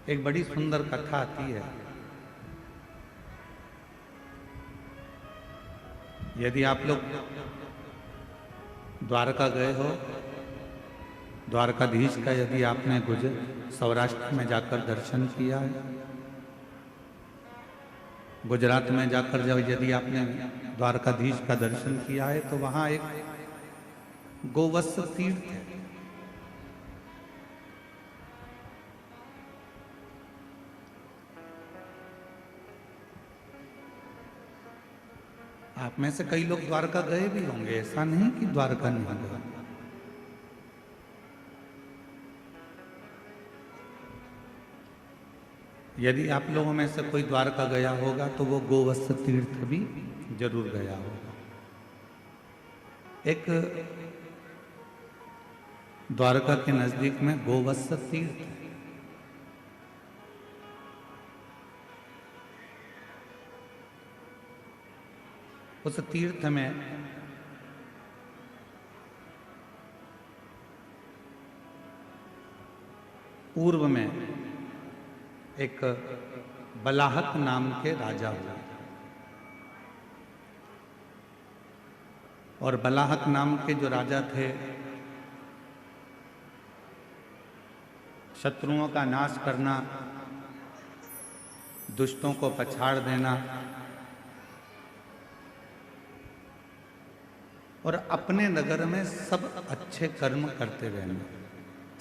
एक बड़ी सुंदर कथा आती है। यदि आप लोग द्वारका गए हो, द्वारकाधीश का यदि आपने सौराष्ट्र में जाकर दर्शन किया है, गुजरात में जाकर जब यदि आपने द्वारकाधीश का दर्शन किया है, तो वहां एक गोवत्स तीर्थ है। आप में से कई लोग द्वारका गए भी होंगे, ऐसा नहीं कि द्वारका नहीं गए। यदि आप लोगों में से कोई द्वारका गया होगा तो वो गोवत्स तीर्थ भी जरूर गया होगा। एक द्वारका के नजदीक में गोवत्स तीर्थ है। उस तीर्थ में पूर्व में एक बलाहक नाम के राजा हुए, और बलाहक नाम के जो राजा थे, शत्रुओं का नाश करना, दुष्टों को पछाड़ देना और अपने नगर में सब अच्छे कर्म करते रहना,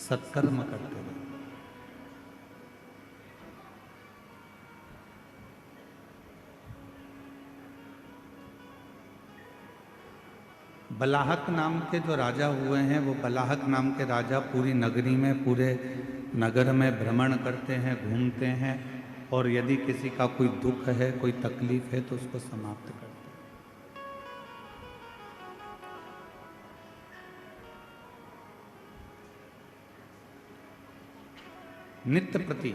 सत्कर्म करते रहना। बलाहक नाम के जो राजा हुए हैं, वो बलाहक नाम के राजा पूरी नगरी में, पूरे नगर में भ्रमण करते हैं, घूमते हैं, और यदि किसी का कोई दुख है, कोई तकलीफ है, तो उसको समाप्त करते हैं। नित्य प्रति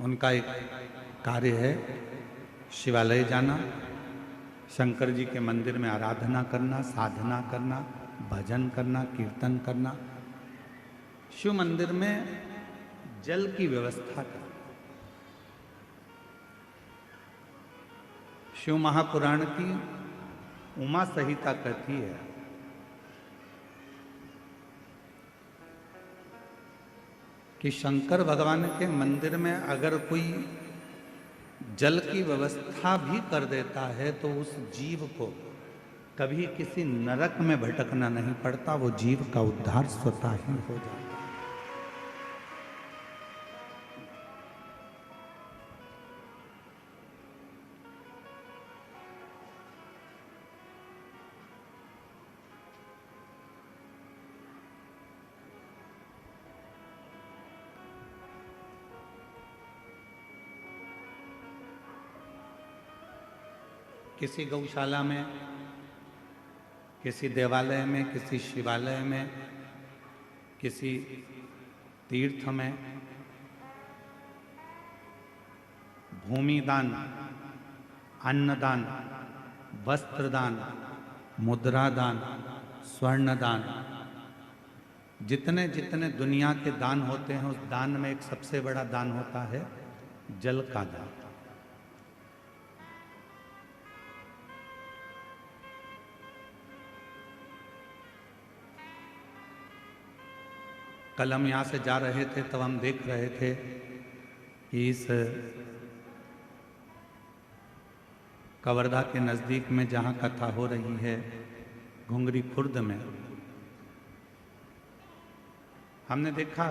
उनका एक कार्य है शिवालय जाना, शंकर जी के मंदिर में आराधना करना, साधना करना, भजन करना, कीर्तन करना, शिव मंदिर में जल की व्यवस्था करना। शिव महापुराण की उमा संहिता कहती है कि शंकर भगवान के मंदिर में अगर कोई जल की व्यवस्था भी कर देता है तो उस जीव को कभी किसी नरक में भटकना नहीं पड़ता, वो जीव का उद्धार स्वतः ही हो जाता है। किसी गौशाला में, किसी देवालय में, किसी शिवालय में, किसी तीर्थ में भूमि दान, अन्नदान, वस्त्रदान, मुद्रा दान, स्वर्ण दान, जितने जितने दुनिया के दान होते हैं, उस दान में एक सबसे बड़ा दान होता है जल का दान। कल हम यहाँ से जा रहे थे, तब हम देख रहे थे कि इस कवर्धा के नज़दीक में जहाँ कथा हो रही है, घुंगरी खुर्द में, हमने देखा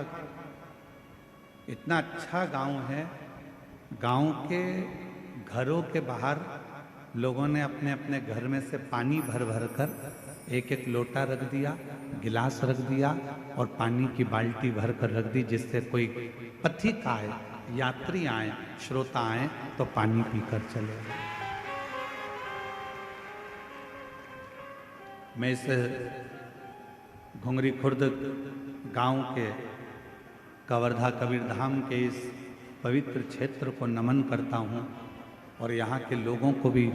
इतना अच्छा गांव है। गांव के घरों के बाहर लोगों ने अपने अपने घर में से पानी भर भर कर एक एक लोटा रख दिया, गिलास रख दिया, और पानी की बाल्टी भर कर रख दी, जिससे कोई पथिक आए, यात्री आए, श्रोता आए तो पानी पीकर चले। मैं इस घुंगरी खुर्द गांव के कवर्धा कबीरधाम के इस पवित्र क्षेत्र को नमन करता हूँ, और यहाँ के लोगों को भी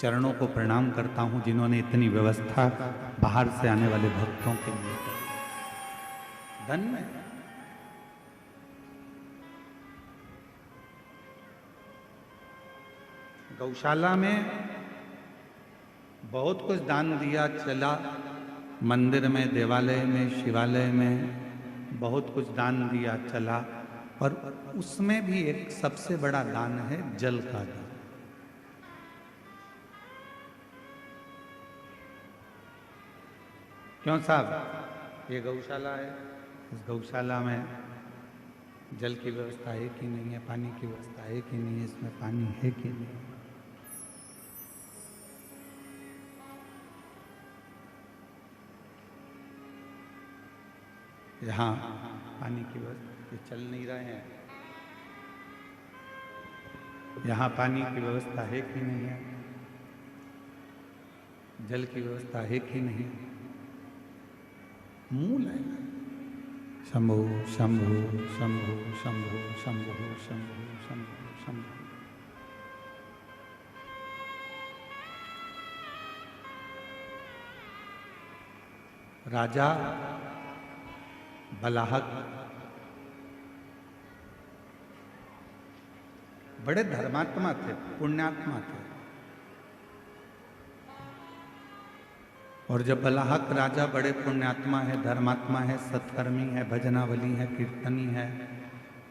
चरणों को प्रणाम करता हूँ, जिन्होंने इतनी व्यवस्था बाहर से आने वाले भक्तों के लिए। धन्य गौशाला में बहुत कुछ दान दिया चला, मंदिर में, देवालय में, शिवालय में बहुत कुछ दान दिया चला, और उसमें भी एक सबसे बड़ा दान है जल का दान। क्यों साहब, ये गौशाला है, इस गौशाला में जल की व्यवस्था है कि नहीं है, पानी की व्यवस्था है कि नहीं है, इसमें पानी है कि नहीं। यहाँ पानी की व्यवस्था, ये चल नहीं रहे हैं, यहाँ पानी की व्यवस्था है कि नहीं है, जल की व्यवस्था है कि नहीं। मूल है शंभु शंभु शंभु शंभु शंभु शंभु शंभु शंभु। राजा बलाहक बड़े धर्मात्मा थे, पुण्यात्मा थे, और जब बलाहक राजा बड़े पुण्यात्मा है, धर्मात्मा है, सत्कर्मी है, भजनावली है, कीर्तनी है,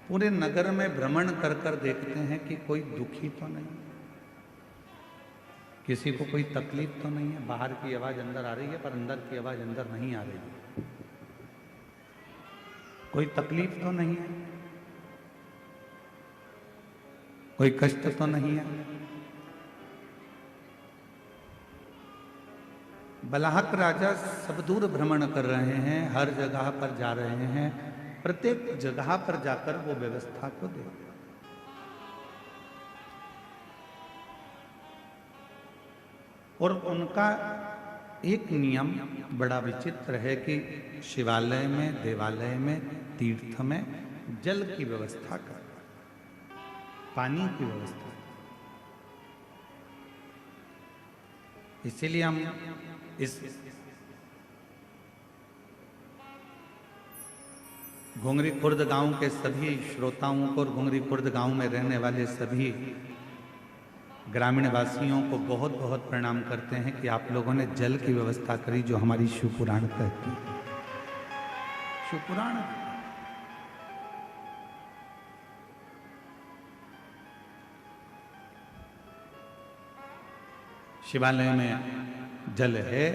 पूरे नगर में भ्रमण कर कर देखते हैं कि कोई दुखी तो नहीं, किसी को कोई तकलीफ तो नहीं है। बाहर की आवाज अंदर आ रही है पर अंदर की आवाज अंदर नहीं आ रही है। कोई तकलीफ तो नहीं है, कोई कष्ट तो नहीं है। बलाहक राजा सब दूर भ्रमण कर रहे हैं, हर जगह पर जा रहे हैं, प्रत्येक जगह पर जाकर वो व्यवस्था को दे। और उनका एक नियम बड़ा विचित्र है कि शिवालय में, देवालय में, तीर्थ में जल की व्यवस्था कर, पानी की व्यवस्था। इसीलिए हम इस घुंगरी खुर्द गांव के सभी श्रोताओं को और घुंगरी खुर्द गांव में रहने वाले सभी ग्रामीण वासियों को बहुत बहुत प्रणाम करते हैं कि आप लोगों ने जल की व्यवस्था करी, जो हमारी शिवपुराण कहती है। शिवपुराण शिवालय में जल है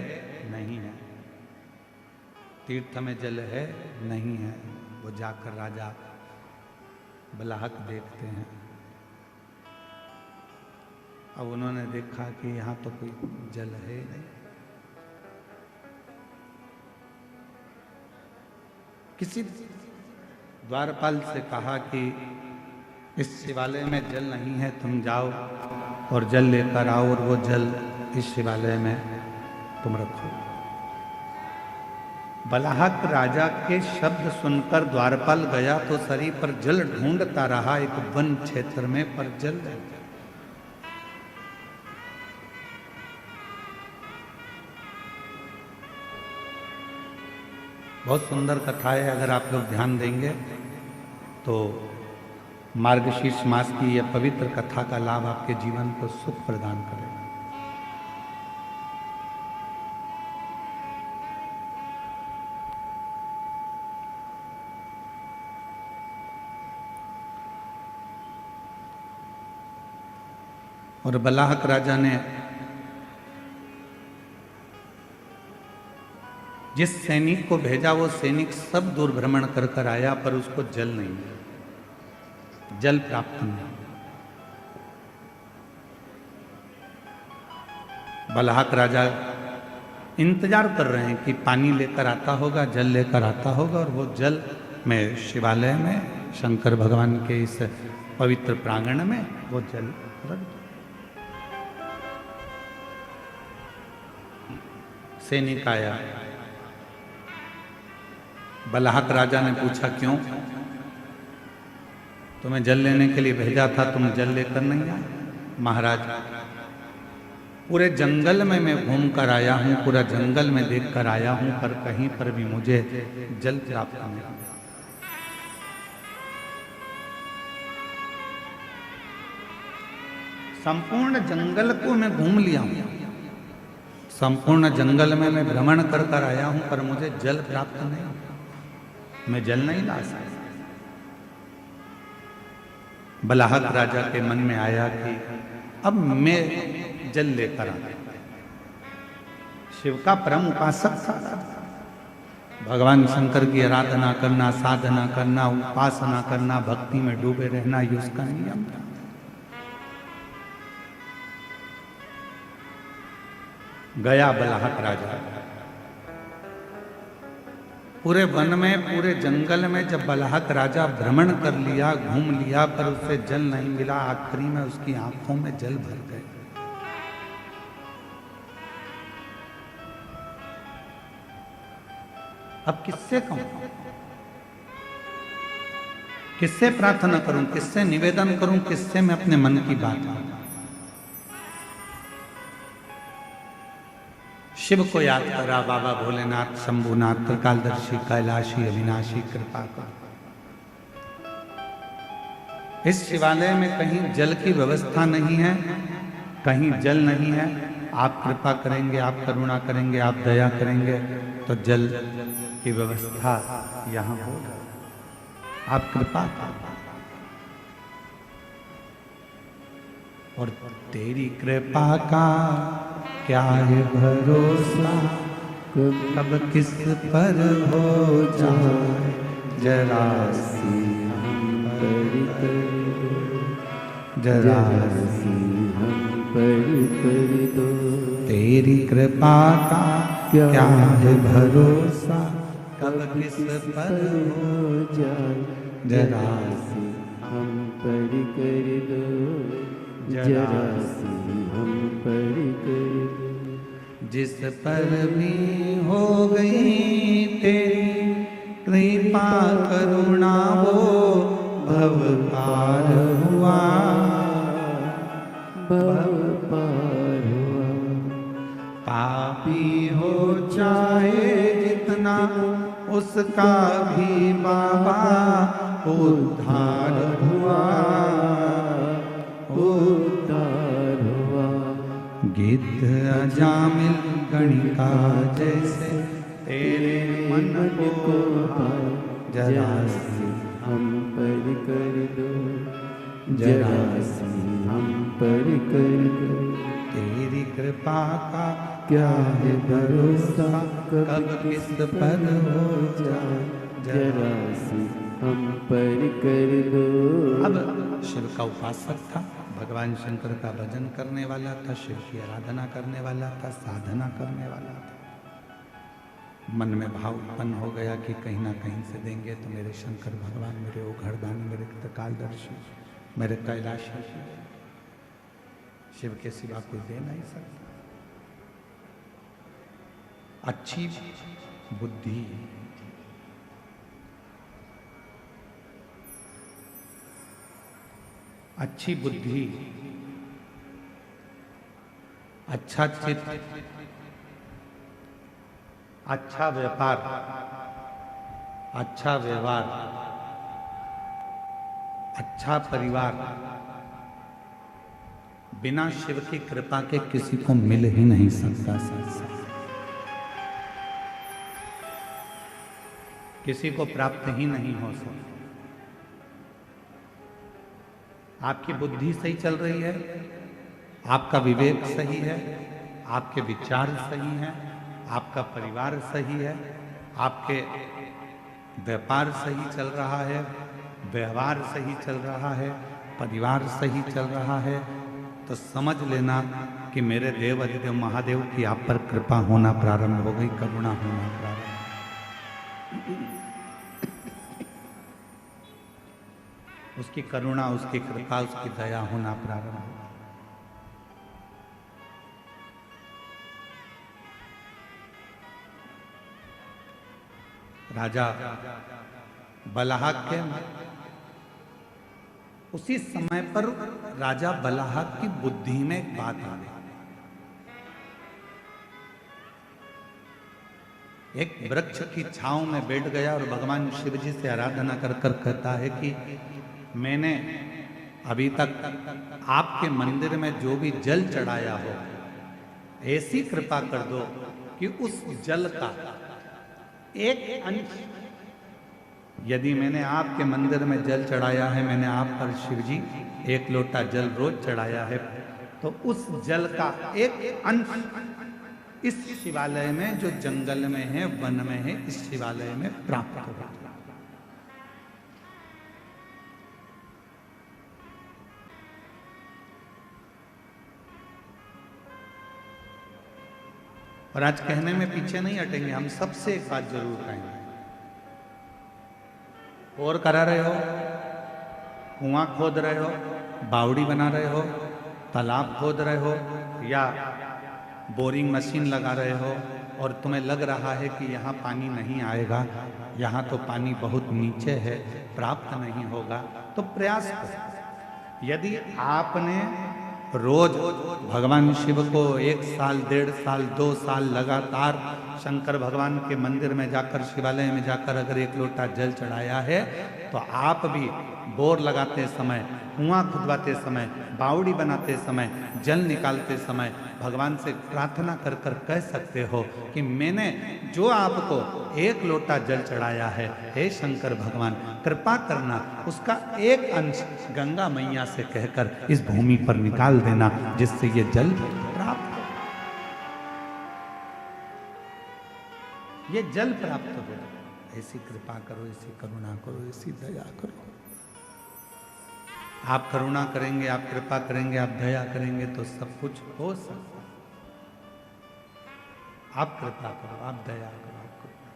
नहीं है, तीर्थ में जल है नहीं है, वो जाकर राजा बलाहक देखते हैं। अब उन्होंने देखा कि यहाँ तो कोई जल है नहीं। किसी द्वारपाल से कहा कि इस शिवालय में जल नहीं है, तुम जाओ और जल लेकर आओ, और वो जल इस शिवालय में तुम रखो। बलाहक राजा के शब्द सुनकर द्वारपाल गया तो शरीर पर जल ढूंढता रहा एक वन क्षेत्र में, पर जल नहीं। बहुत सुंदर कथा है, अगर आप लोग ध्यान देंगे तो मार्गशीर्ष मास की यह पवित्र कथा का लाभ आपके जीवन को सुख प्रदान करेगा। और बलाहक राजा ने जिस सैनिक को भेजा, वो सैनिक सब दूर भ्रमण कर कर आया, पर उसको जल नहीं मिला, जल प्राप्त नहीं। बलाहक राजा इंतजार कर रहे हैं कि पानी लेकर आता होगा, जल लेकर आता होगा, और वो जल में शिवालय में शंकर भगवान के इस पवित्र प्रांगण में वो जल रख दो। सैनिक आया, बलाहक राजा ने पूछा क्यों, तुम्हें जल लेने के लिए भेजा था, तुम जल लेकर नहीं आए। महाराज, पूरे जंगल में मैं घूम कर आया हूं, पूरा जंगल में देख कर आया हूं, पर कहीं पर भी मुझे जल प्राप्त नहीं हुआ। संपूर्ण जंगल को मैं घूम लिया हूं, संपूर्ण जंगल में मैं भ्रमण कर कर आया हूं, पर मुझे जल प्राप्त नहीं, मैं जल नहीं ला सकता। बलाहक राजा के मन में आया कि अब मैं जल लेकर आता। शिव का परम उपासक था, भगवान शंकर की आराधना करना, साधना करना, उपासना करना, भक्ति में डूबे रहना, ये उसका नियम था। गया बलाहक राजा, पूरे वन में, पूरे जंगल में जब बलाहक राजा भ्रमण कर लिया, घूम लिया, पर उसे जल नहीं मिला। आखिरी में उसकी आंखों में जल भर गए। अब किससे कहूं, किससे प्रार्थना करूं, किससे निवेदन करूं, किससे मैं अपने मन की बात कहूं? शिव को याद करा, बाबा भोलेनाथ, शंभुनाथ, त्रिकालदर्शी, कैलाशी, अविनाशी, कृपा कर। इस शिवालय में कहीं जल की व्यवस्था नहीं है, कहीं जल नहीं है। आप कृपा करेंगे, आप करुणा करेंगे, आप दया करेंगे तो जल की व्यवस्था यहां होगा। आप कृपा करें। और तेरी कृपा का क्या है भरोसा, कब किस पर हो जाए जरा सी हम पर कर, जरा सी हम पर दो। तेरी कृपा का क्या है भरोसा, कब किस पर हो जाए जरा सी हम पर कर दो, जरा सी हम पर कर दो। जिस पर भी हो गई तेरी कृपा करुणा, वो भव पार हुआ, भव पार हुआ। पापी हो चाहे जितना, उसका भी बाबा उद्धार हुआ, उद्धार हुआ। गिद्ध अजामिल गणिका जैसे तेरे मन को भाए, जरा सी हम पर कर दो, जरा सी हम पर कर दो। तेरी कृपा का क्या है भरोसा, कब किस पर हो जाए जरा सी हम पर कर दो। अब शिव का उपासक था, भगवान शंकर का भजन करने वाला था, शिव की आराधना करने वाला था, साधना करने वाला था। मन में भाव उत्पन्न हो गया कि कहीं ना कहीं से देंगे तो मेरे शंकर भगवान, मेरे ओघड़दानी, मेरे त्रिकालदर्शी, मेरे कैलाशी, शिव के सिवा कोई दे नहीं सकता। अच्छी बुद्धि, अच्छी बुद्धि, अच्छा चित्त, अच्छा व्यापार, अच्छा व्यवहार, अच्छा परिवार बिना शिव की कृपा के किसी को मिल ही नहीं सकता। किसी को प्राप्त ही नहीं हो सकता। आपकी बुद्धि सही चल रही है, आपका विवेक सही है, आपके विचार सही हैं, आपका परिवार सही है, आपके व्यापार सही चल रहा है, व्यवहार सही चल रहा है, परिवार सही चल रहा है, तो समझ लेना कि मेरे देव अधिदेव महादेव की आप पर कृपा होना प्रारंभ हो गई, करुणा होना प्रारंभ। उसकी करुणा, उसकी कृपा, उसकी दया होना प्रारंभ हो। राजा बलाहक के उसी समय पर राजा बलाहक की बुद्धि में एक बात आ गई। एक वृक्ष की छांव में बैठ गया और भगवान शिव जी से आराधना कर कर कहता है कि मैंने अभी तक आपके मंदिर में जो भी जल चढ़ाया हो, ऐसी कृपा कर दो कि उस जल का एक अंश, यदि मैंने आपके मंदिर में जल चढ़ाया है, मैंने आप पर शिव जी 1 लोटा जल रोज चढ़ाया है, तो उस जल का एक अंश इस शिवालय में, जो जंगल में है, वन में है, इस शिवालय में प्राप्त होगा। और आज कहने में पीछे नहीं हटेंगे, हम सबसे एक बात जरूर कहेंगे। और करा रहे हो, कुआं खोद रहे हो, बावड़ी बना रहे हो, तालाब खोद रहे हो, या बोरिंग मशीन लगा रहे हो, और तुम्हें लग रहा है कि यहाँ पानी नहीं आएगा, यहाँ तो पानी बहुत नीचे है, प्राप्त नहीं होगा, तो प्रयास करो। यदि आपने रोज भगवान शिव को 1 साल, 1.5 साल, 2 साल लगातार शंकर भगवान के मंदिर में जाकर, शिवालय में जाकर अगर 1 लोटा जल चढ़ाया है, तो आप भी बोर लगाते समय, कुआं खुदवाते समय, बावड़ी बनाते समय, जल निकालते समय भगवान से प्रार्थना कर कर कह सकते हो कि मैंने जो आपको 1 लोटा जल चढ़ाया है, हे शंकर भगवान कृपा करना, उसका एक अंश गंगा मैया से कहकर इस भूमि पर निकाल देना, जिससे ये जल प्राप्त हो, ये जल प्राप्त हो। ऐसी कृपा करो, ऐसी करुणा करो, ऐसी दया करो। आप करुणा करेंगे, आप कृपा करेंगे, आप दया करेंगे तो सब कुछ हो सकता है। आप कृपा करो, आप दया करो, आप कृपा।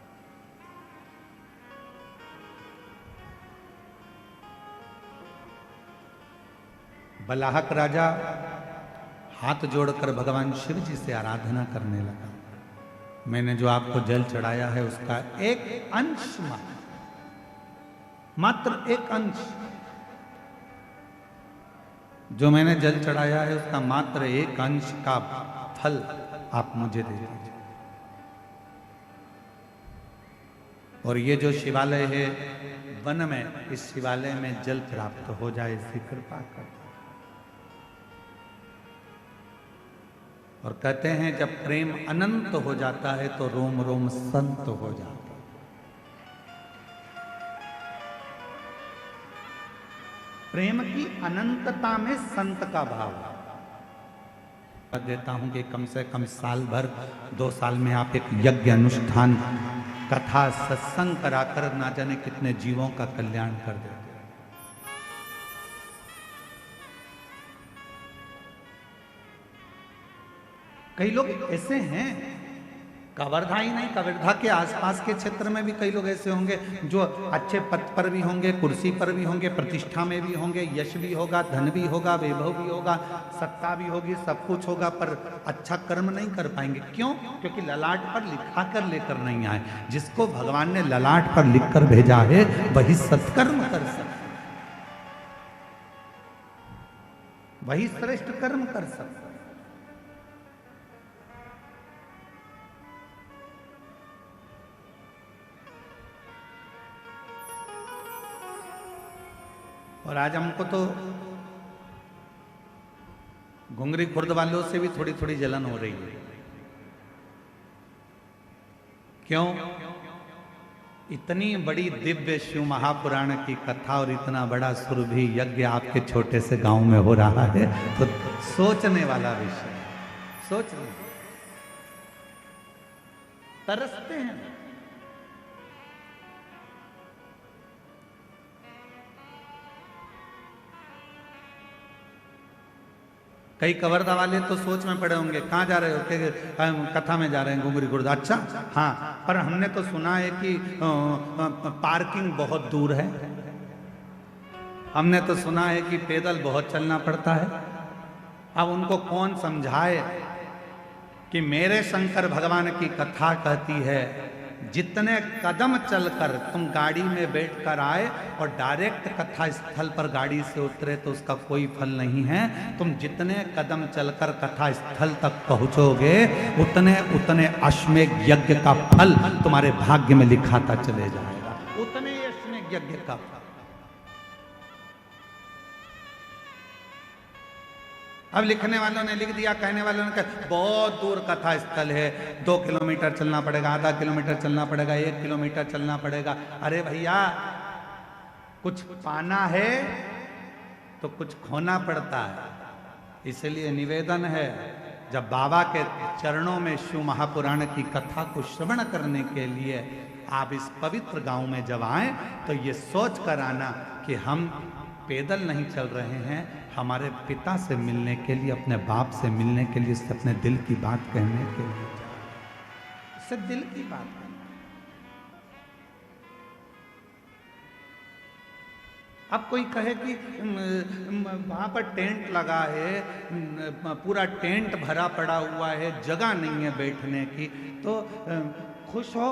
बलाहक राजा हाथ जोड़कर भगवान शिव जी से आराधना करने लगा। मैंने जो आपको जल चढ़ाया है उसका एक अंश, मात्र एक अंश, जो मैंने जल चढ़ाया है उसका मात्र एक अंश का फल आप मुझे दे दीजिए। और ये जो शिवालय है वन में, इस शिवालय में जल प्राप्त हो जाए, ऐसी कृपा कर। और कहते हैं जब प्रेम अनंत हो जाता है तो रोम रोम संत हो जाता है। प्रेम की अनंतता में संत का भाव देता हूं कि कम से कम साल भर, 2 साल में आप एक यज्ञ अनुष्ठान, कथा, सत्संग कराकर ना जाने कितने जीवों का कल्याण कर देते। कई लोग ऐसे हैं, कवर्धा ही नहीं, कवर्धा के आसपास के क्षेत्र में भी कई लोग ऐसे होंगे जो अच्छे पद पर भी होंगे, कुर्सी पर भी होंगे, प्रतिष्ठा में भी होंगे, यश भी होगा, धन भी होगा, वैभव भी होगा, सत्ता भी होगी, सब कुछ होगा, पर अच्छा कर्म नहीं कर पाएंगे। क्यों? क्योंकि ललाट पर लिखा कर लेकर नहीं आए। जिसको भगवान ने ललाट पर लिख कर भेजा है वही सत्कर्म कर सकता, वही श्रेष्ठ कर्म कर सकता। और आज हमको तो घुंगरी खुर्द वालों से भी थोड़ी थोड़ी जलन हो रही है। क्यों? इतनी बड़ी दिव्य शिव महापुराण की कथा और इतना बड़ा सुरभि यज्ञ आपके छोटे से गांव में हो रहा है, तो सोचने वाला विषय, सोचने तरसते हैं। कई कवर्धा वाले तो सोच में पड़े होंगे, कहाँ जा रहे हो? कि कथा में जा रहे हैं घुंगरी खुर्द। अच्छा, हाँ, पर हमने तो सुना है कि पार्किंग बहुत दूर है, हमने तो सुना है कि पैदल बहुत चलना पड़ता है। अब उनको कौन समझाए कि मेरे शंकर भगवान की कथा कहती है जितने कदम चलकर तुम गाड़ी में बैठकर आए और डायरेक्ट कथा स्थल पर गाड़ी से उतरे तो उसका कोई फल नहीं है। तुम जितने कदम चलकर कथा स्थल तक पहुंचोगे उतने उतने अश्वमेध यज्ञ का फल तुम्हारे भाग्य में लिखाता चले जाएगा, उतने अश्वमेध यज्ञ का फल। अब लिखने वालों ने लिख दिया, कहने वालों ने कहा बहुत दूर कथा स्थल है, 2 किलोमीटर चलना पड़ेगा, आधा किलोमीटर चलना पड़ेगा, 1 किलोमीटर चलना पड़ेगा। अरे भैया, कुछ पाना है तो कुछ खोना पड़ता है। इसलिए निवेदन है, जब बाबा के चरणों में शिव महापुराण की कथा को श्रवण करने के लिए आप इस पवित्र गांव में जब आए तो ये सोच कर आना कि हम पैदल नहीं चल रहे हैं, हमारे पिता से मिलने के लिए, अपने बाप से मिलने के लिए, उससे अपने दिल की बात कहने के लिए, उससे दिल की बात कहने। अब कोई कहे कि वहां पर टेंट लगा है, पूरा टेंट भरा पड़ा हुआ है, जगह नहीं है बैठने की, तो खुश हो।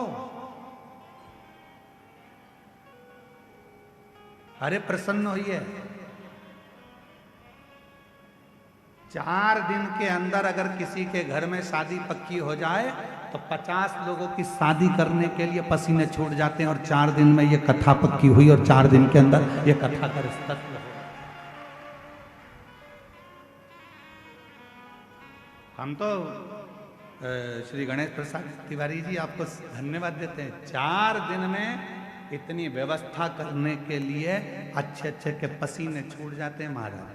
अरे प्रसन्न होइए। 4 दिन के अंदर अगर किसी के घर में शादी पक्की हो जाए तो 50 लोगों की शादी करने के लिए पसीने छूट जाते हैं, और 4 दिन में ये कथा पक्की हुई और 4 दिन के अंदर ये कथा का रिश्ता हुआ। हम तो श्री गणेश प्रसाद तिवारी जी आपको धन्यवाद देते हैं। 4 दिन में इतनी व्यवस्था करने के लिए अच्छे अच्छे के पसीने छूट जाते हैं महाराज,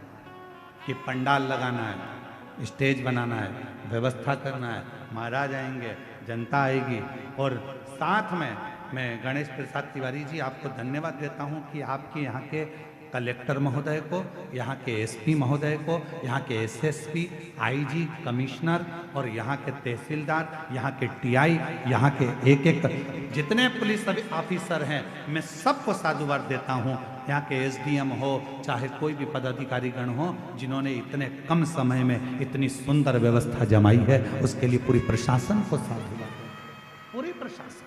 कि पंडाल लगाना है, स्टेज बनाना है, व्यवस्था करना है, महाराज आएंगे, जनता आएगी। और साथ में मैं गणेश प्रसाद तिवारी जी आपको धन्यवाद देता हूं कि आपके यहाँ के कलेक्टर महोदय को, यहाँ के एसपी महोदय को, यहाँ के एसएसपी, आईजी, कमिश्नर और यहाँ के तहसीलदार, यहाँ के टीआई, यहाँ के एक जितने पुलिस ऑफिसर हैं, मैं सबको साधुवाद देता हूँ। यहाँ के एसडीएम हो, चाहे कोई भी पदाधिकारी गण हो, जिन्होंने इतने कम समय में इतनी सुंदर व्यवस्था जमाई है, उसके लिए पूरी प्रशासन को साधुवाद, पूरी प्रशासन।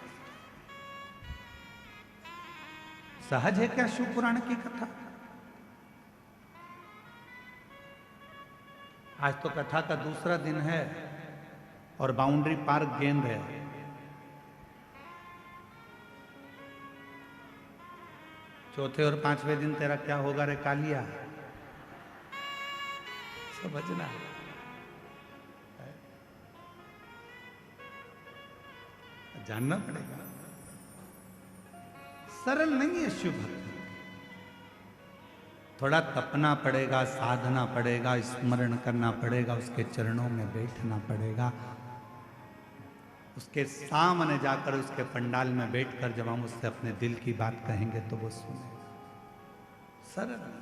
सहज है क्या शिव पुराण की कथा? आज तो कथा का दूसरा दिन है और बाउंड्री पार्क गेंद है। चौथे और 5वें दिन तेरा क्या होगा रे कालिया? समझना जानना पड़ेगा, सरल नहीं है शिव भक्ति। थोड़ा तपना पड़ेगा, साधना पड़ेगा, स्मरण करना पड़ेगा, उसके चरणों में बैठना पड़ेगा, उसके सामने जाकर उसके पंडाल में बैठकर जब हम उससे अपने दिल की बात कहेंगे तो वो सुनेगा। सरल नहीं।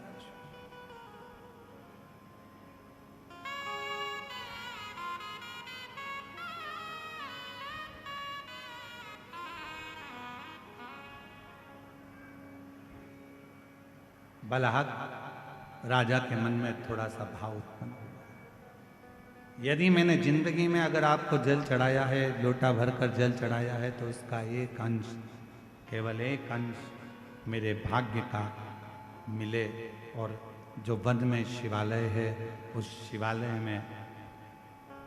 बलहक राजा के मन में थोड़ा सा भाव उत्पन्न हुआ। यदि मैंने जिंदगी में अगर आपको जल चढ़ाया है, लोटा भरकर जल चढ़ाया है, तो उसका एक अंश, केवल एक अंश मेरे भाग्य का मिले, और जो वन में शिवालय है, उस शिवालय में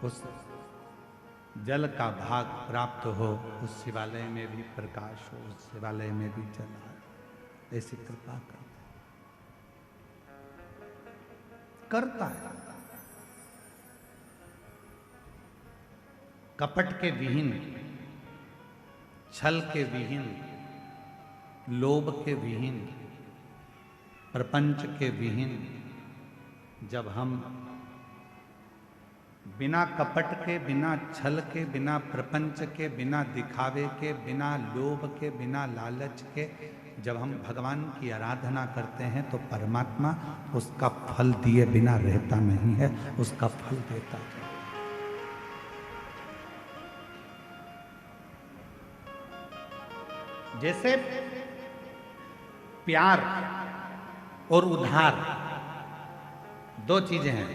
उस जल का भाग प्राप्त हो, उस शिवालय में भी प्रकाश हो, उस शिवालय में भी जल आए, ऐसी कृपा करता है। कपट के विहीन, छल के विहीन, लोभ के विहीन, प्रपंच के विहीन, जब हम बिना कपट के, बिना छल के, बिना प्रपंच के, बिना दिखावे के, बिना लोभ के, बिना लालच के जब हम भगवान की आराधना करते हैं तो परमात्मा उसका फल दिए बिना रहता नहीं है, उसका फल देता है। जैसे प्यार और उधार दो चीजें हैं।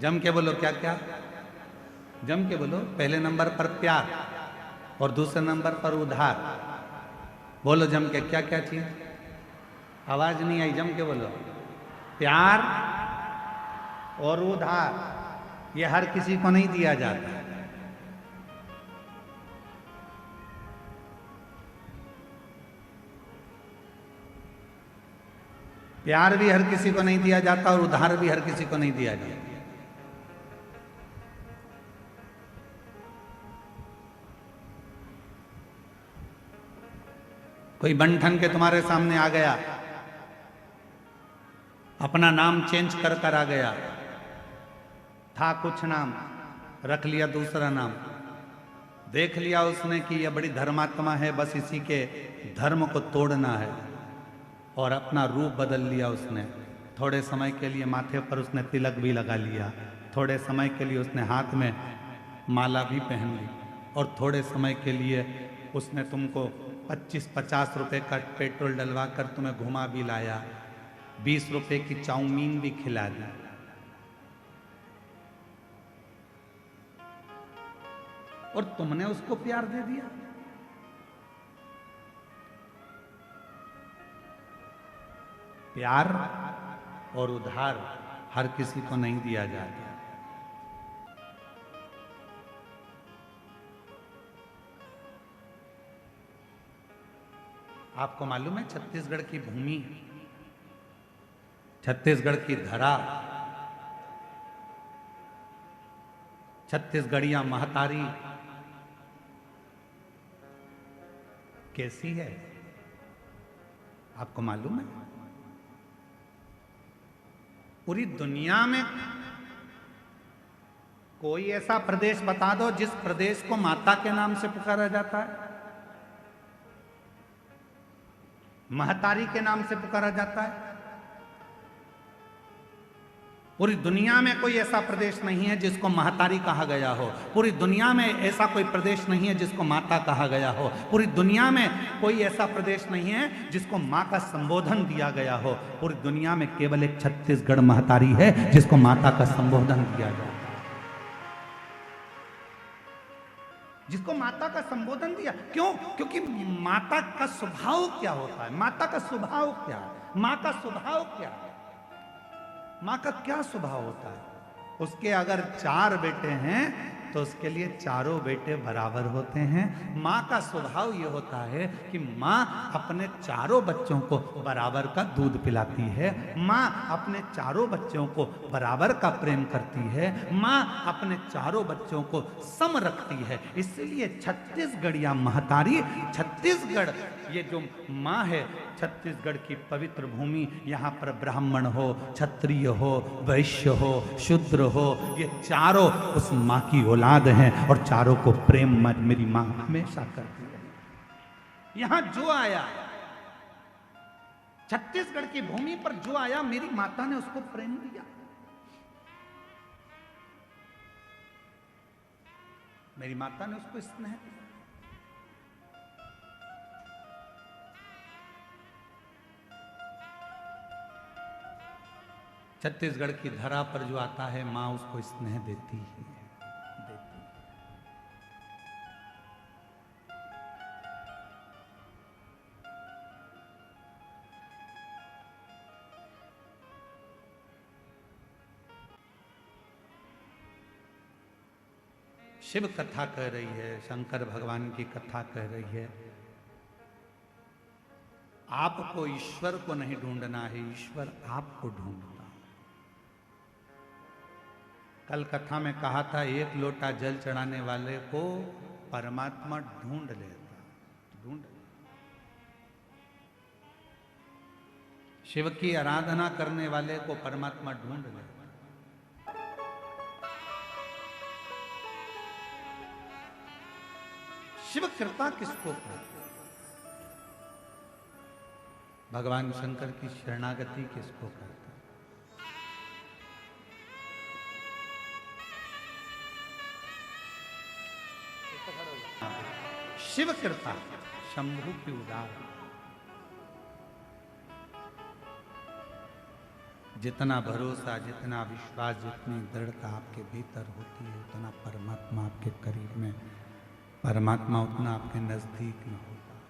जम के बोलो, क्या क्या? जम के बोलो। पहले नंबर पर प्यार और दूसरे नंबर पर उधार। बोलो जम के, क्या क्या चीज? आवाज नहीं आई, जम के बोलो। प्यार और उधार, ये हर किसी को नहीं दिया जाता। प्यार भी हर किसी को नहीं दिया जाता और उधार भी हर किसी को नहीं दिया जाता। कोई बंठन के तुम्हारे सामने आ गया, अपना नाम चेंज कर आ गया, था कुछ नाम, रख लिया दूसरा नाम, देख लिया उसने कि यह बड़ी धर्मात्मा है, बस इसी के धर्म को तोड़ना है, और अपना रूप बदल लिया उसने। थोड़े समय के लिए माथे पर उसने तिलक भी लगा लिया, थोड़े समय के लिए उसने हाथ में माला भी पहन ली, और थोड़े समय के लिए उसने तुमको 25-50 रुपए का पेट्रोल डलवा कर तुम्हें घुमा भी लाया, 20 रुपए की चाउमीन भी खिला दी। और तुमने उसको प्यार दे दिया। प्यार और उधार हर किसी को नहीं दिया जाता। आपको मालूम है छत्तीसगढ़ की भूमि, छत्तीसगढ़ की धरा, छत्तीसगढ़िया महतारी कैसी है? आपको मालूम है? पूरी दुनिया में कोई ऐसा प्रदेश बता दो जिस प्रदेश को माता के नाम से पुकारा जाता है, महतारी के नाम से पुकारा जाता है। पूरी दुनिया में कोई ऐसा प्रदेश नहीं है जिसको महतारी कहा गया हो, पूरी दुनिया में ऐसा कोई प्रदेश नहीं है जिसको माता कहा गया हो, पूरी दुनिया में कोई ऐसा प्रदेश नहीं है जिसको माँ का संबोधन दिया गया हो। पूरी दुनिया में केवल एक छत्तीसगढ़ महतारी है जिसको माता का संबोधन दिया गया, जिसको माता का संबोधन दिया। क्यों? क्योंकि माता का स्वभाव क्या होता है, माता का स्वभाव क्या है, माँ का स्वभाव क्या है, माँ का क्या स्वभाव होता है। उसके अगर 4 बेटे हैं तो उसके लिए चारों बेटे बराबर होते हैं। माँ का स्वभाव ये होता है कि माँ अपने चारों बच्चों को बराबर का दूध पिलाती है, माँ अपने चारों बच्चों को बराबर का प्रेम करती है, माँ अपने चारों बच्चों को सम रखती है। इसलिए छत्तीसगढ़िया महतारी, छत्तीसगढ़ ये जो माँ है, छत्तीसगढ़ की पवित्र भूमि, यहाँ पर ब्राह्मण हो, क्षत्रिय हो, वैश्य हो, शूद्र हो, ये चारों उस माँ की औलाद हैं और चारों को प्रेम मेरी माँ हमेशा करती है। यहाँ जो आया, छत्तीसगढ़ की भूमि पर जो आया, मेरी माता ने उसको प्रेम दिया, मेरी माता ने उसको स्नेह दिया। छत्तीसगढ़ की धरा पर जो आता है, मां उसको स्नेह देती ही है, देती है। शिव कथा कह रही है, शंकर भगवान की कथा कह रही है, आपको ईश्वर को नहीं ढूंढना है, ईश्वर आपको ढूंढता। कल कथा में कहा था, एक लोटा जल चढ़ाने वाले को परमात्मा ढूंढ लेता, ढूंढ। शिव की आराधना करने वाले को परमात्मा ढूंढ लेता। शिव कृपा किसको कहते? भगवान शंकर की शरणागति किसको कहते? शिव कृपा, शंभु की उदार। जितना भरोसा, जितना विश्वास, जितनी दृढ़ता आपके भीतर होती है, उतना परमात्मा आपके करीब में, परमात्मा उतना आपके नजदीक में होता है।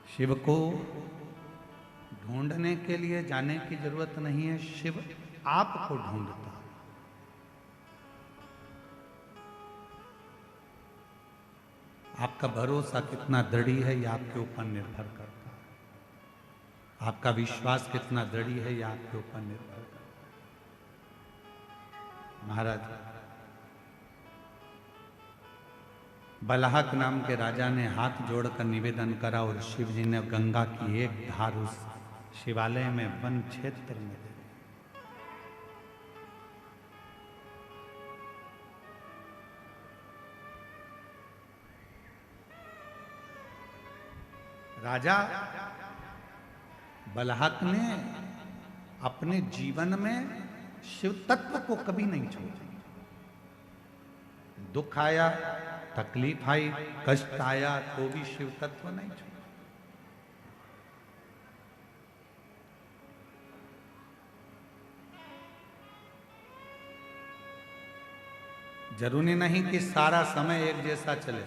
शिव को ढूंढने के लिए जाने की जरूरत नहीं है, शिव आपको ढूंढता है। आपका भरोसा कितना दृढ़ है, यह आपके ऊपर निर्भर करता है। आपका विश्वास कितना दृढ़ है, यह आपके ऊपर निर्भर करता है। महाराज, बलाहक नाम के राजा ने हाथ जोड़कर निवेदन करा और शिव जी ने गंगा की एक धार उस शिवालय में वन क्षेत्र में दे दी। राजा बलाहक ने अपने जीवन में शिव तत्व को कभी नहीं छोड़ा। दुख आया, तकलीफ आई, कष्ट आया, तो भी शिव तत्व नहीं छोड़ा। जरूरी नहीं कि सारा समय एक जैसा चले।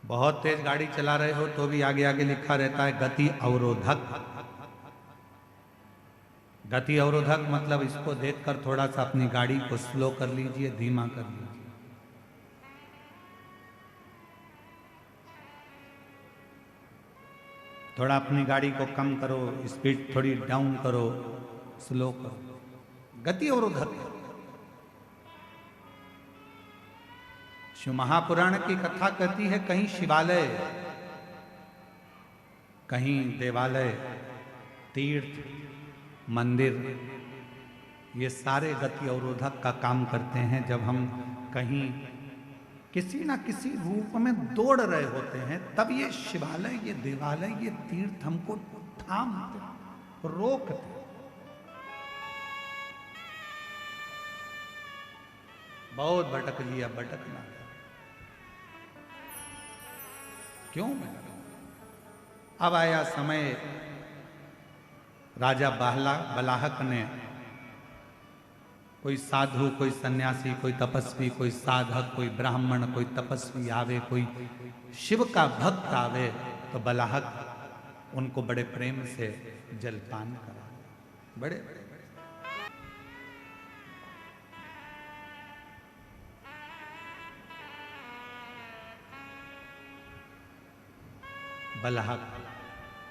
बहुत तेज गाड़ी चला रहे हो तो भी आगे आगे लिखा रहता है गति अवरोधक। गति अवरोधक मतलब इसको देखकर थोड़ा सा अपनी गाड़ी को स्लो कर लीजिए, धीमा कर लीजिए। थोड़ा अपनी गाड़ी को कम करो, स्पीड थोड़ी डाउन करो, स्लो करो। गति अवरोधक। शिव महापुराण की कथा कहती है कहीं शिवालय, कहीं देवालय, तीर्थ, मंदिर, ये सारे गति अवरोधक का काम करते हैं। जब हम कहीं किसी ना किसी रूप में दौड़ रहे होते हैं तब ये शिवालय, ये देवालय, ये तीर्थ हमको थामते, रोकते। बहुत भटक लिया, भटकना क्यों? अब आया समय, राजा बलाहक ने कोई साधु, कोई सन्यासी, कोई तपस्वी, कोई साधक, कोई ब्राह्मण, कोई तपस्वी आवे, कोई शिव का भक्त आवे तो बलाहक उनको बड़े प्रेम से जलपान करा। बड़े बलाहक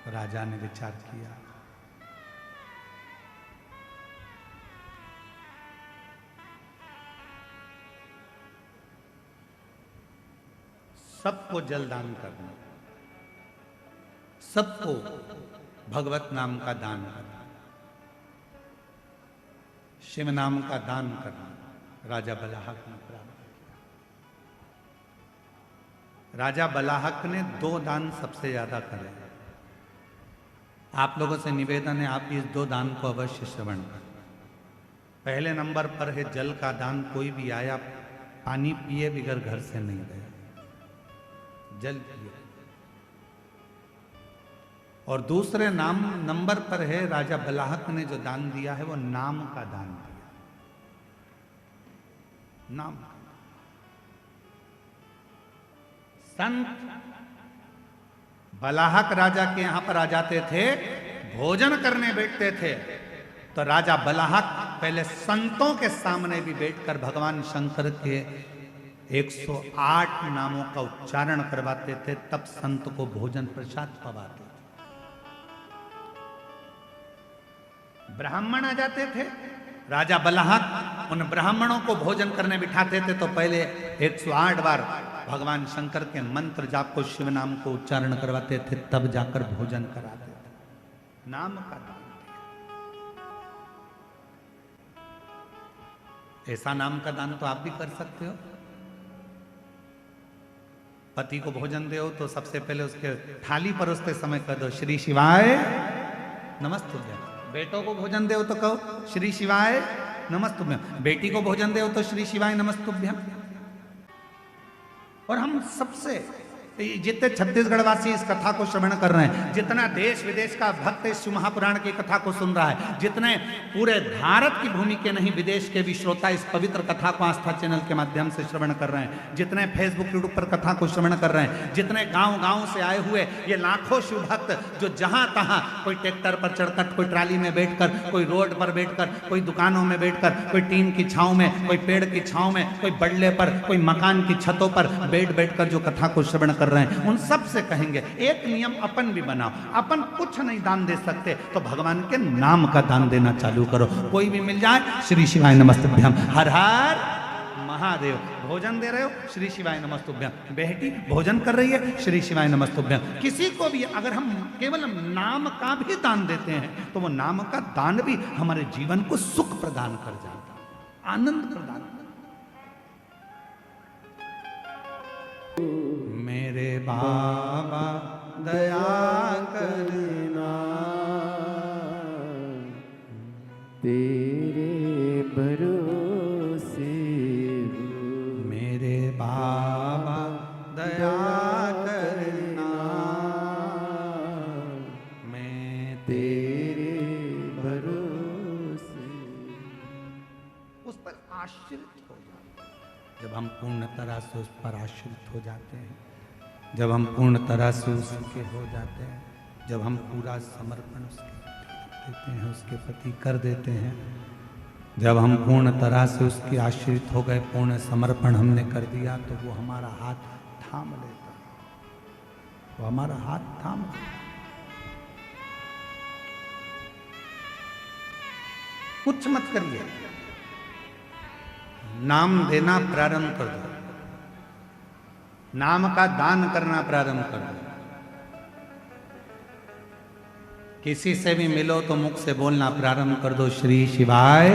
राजा ने विचार किया, सबको जल दान करना, सबको भगवत नाम का दान करना, शिव नाम का दान करना राजा बलाहक ने प्राप्त किया। राजा बलाहक ने 2 दान सबसे ज्यादा करे। आप लोगों से निवेदन है आप इस 2 दान को अवश्य श्रवण करें। पहले नंबर पर है जल का दान। कोई भी आया पानी पिए बगैर घर से नहीं गया, जल पिए। और दूसरे नंबर पर है राजा बलाहक ने जो दान दिया है वो नाम का दान दिया। नाम का। संत बलाहक राजा के यहां पर आ जाते थे, भोजन करने बैठते थे तो राजा बलाहक पहले संतों के सामने भी बैठकर भगवान शंकर के 108 नामों का उच्चारण करवाते थे, तब संत को भोजन प्रसाद पवाते थे। ब्राह्मण आ जाते थे, राजा बलाहक उन ब्राह्मणों को भोजन करने बिठाते थे तो पहले 108 बार भगवान शंकर के मंत्र जाप को, शिव नाम को उच्चारण करवाते थे, तब जाकर भोजन कराते थे। नाम का दान दिया। ऐसा नाम का दान तो आप भी कर सकते हो। पति को भोजन दो तो सबसे पहले उसके थाली परोसते समय कह दो श्री शिवाय नमस्तुभ्यं। बेटों को भोजन दो तो कहो श्री शिवाय नमस्तुभ्यं। बेटी को भोजन दो तो श्री शिवाय नमस्तुभ्यं। और हम सबसे जितने छत्तीसगढ़ वासी इस कथा को श्रवण कर रहे हैं, जितना देश विदेश का भक्त इस शिव महापुराण की कथा को सुन रहा है, जितने पूरे भारत की भूमि के नहीं विदेश के भी श्रोता इस पवित्र कथा को आस्था चैनल के माध्यम से श्रवण कर रहे हैं, जितने फेसबुक यूट्यूब पर कथा को श्रवण कर रहे हैं, जितने गांव-गांव से आए हुए ये लाखों शिव भक्त जो जहां तहां, कोई ट्रैक्टर पर चढ़कर, कोई ट्राली में बैठकर, कोई रोड पर बैठकर, कोई दुकानों में बैठकर, कोई टीन की छांव में, कोई पेड़ की छांव में, कोई बल्ले पर, कोई मकान की छतों पर बैठ बैठकर जो कथा को श्रवण कर रहे हैं उन सब से कहेंगे एक नियम अपन भी बनाओ, अपन कुछ नहीं दान दे सकते तो भगवान के नाम का दान देना चालू करो। कोई भी मिल जाए श्री शिवाय नमस्तुभ्यम, हर हर महादेव। भोजन दे रहे हो श्री शिवाय नमस्तुभ्यम, बेटी भोजन कर रही है श्री शिवाय नमस्तुभ्यम। किसी को भी अगर हम केवल नाम का भी दान देते हैं तो वो नाम का दान भी हमारे जीवन को सुख प्रदान कर जाता, आनंद प्रदान कर। मेरे बाबा दया करना, तेरे भरोसे मेरे बाबा दया करना, मैं तेरे भरोसे। उस पर आश्रित हो जाते हैं। जब हम पूर्ण तरह से उस पर आश्रित हो जाते हैं, जब हम पूर्ण तरह से उसके हो जाते हैं, जब हम पूरा समर्पण उसके प्रति देते हैं, उसके प्रति कर देते हैं, जब हम पूर्ण तरह से उसके आश्रित हो गए, पूर्ण समर्पण हमने कर दिया, तो वो हमारा हाथ थाम लेता है, वो हमारा हाथ थाम लेता है। कुछ मत करिए, नाम देना प्रारंभ कर दो, नाम का दान करना प्रारंभ कर दो। किसी से भी मिलो तो मुख से बोलना प्रारंभ कर दो, श्री शिवाय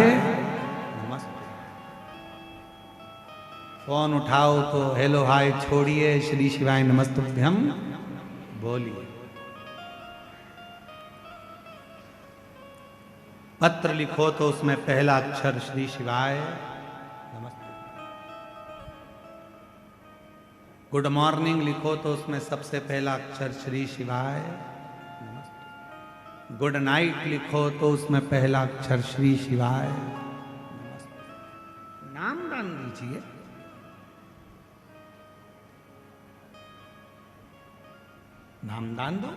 नमस्ते। फोन उठाओ तो हेलो हाय छोड़िए, श्री शिवाय नमस्तुभ्यम बोलिए। पत्र लिखो तो उसमें पहला अक्षर श्री शिवाय नमस्ते। गुड मॉर्निंग लिखो तो उसमें सबसे पहला अक्षर श्री शिवाय नमस्ते। गुड नाइट लिखो तो उसमें पहला अक्षर श्री शिवाय नमस्ते। नाम दान दीजिए, नाम दान दो।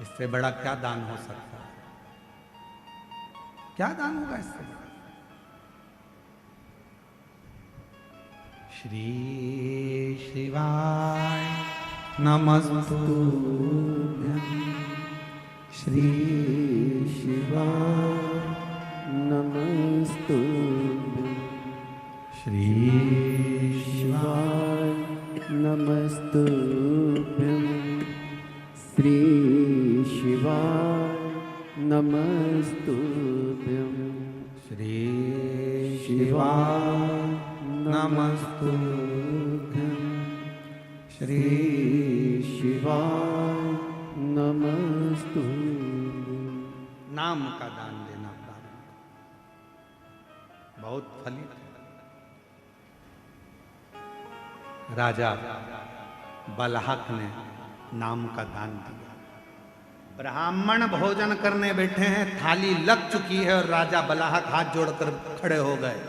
इससे बड़ा क्या दान हो सकता है? क्या दान होगा इससे? श्री शिवाय नमस्तुभ्यं, श्री शिवाय नमस्तुभ्यं, श्री शिवाय नमस्तुभ्यं, श्री शिवाय नमस्तुभ्यं, श्री शिवाय नमस्तुभ्यं, श्री शिवाय नमस्तुभ्यं। नाम का दान देना प्रारंभ, बहुत फलित है। राजा बलहक ने नाम का दान दिया। ब्राह्मण भोजन करने बैठे हैं, थाली लग चुकी है और राजा बलहक हाथ जोड़कर खड़े हो गए।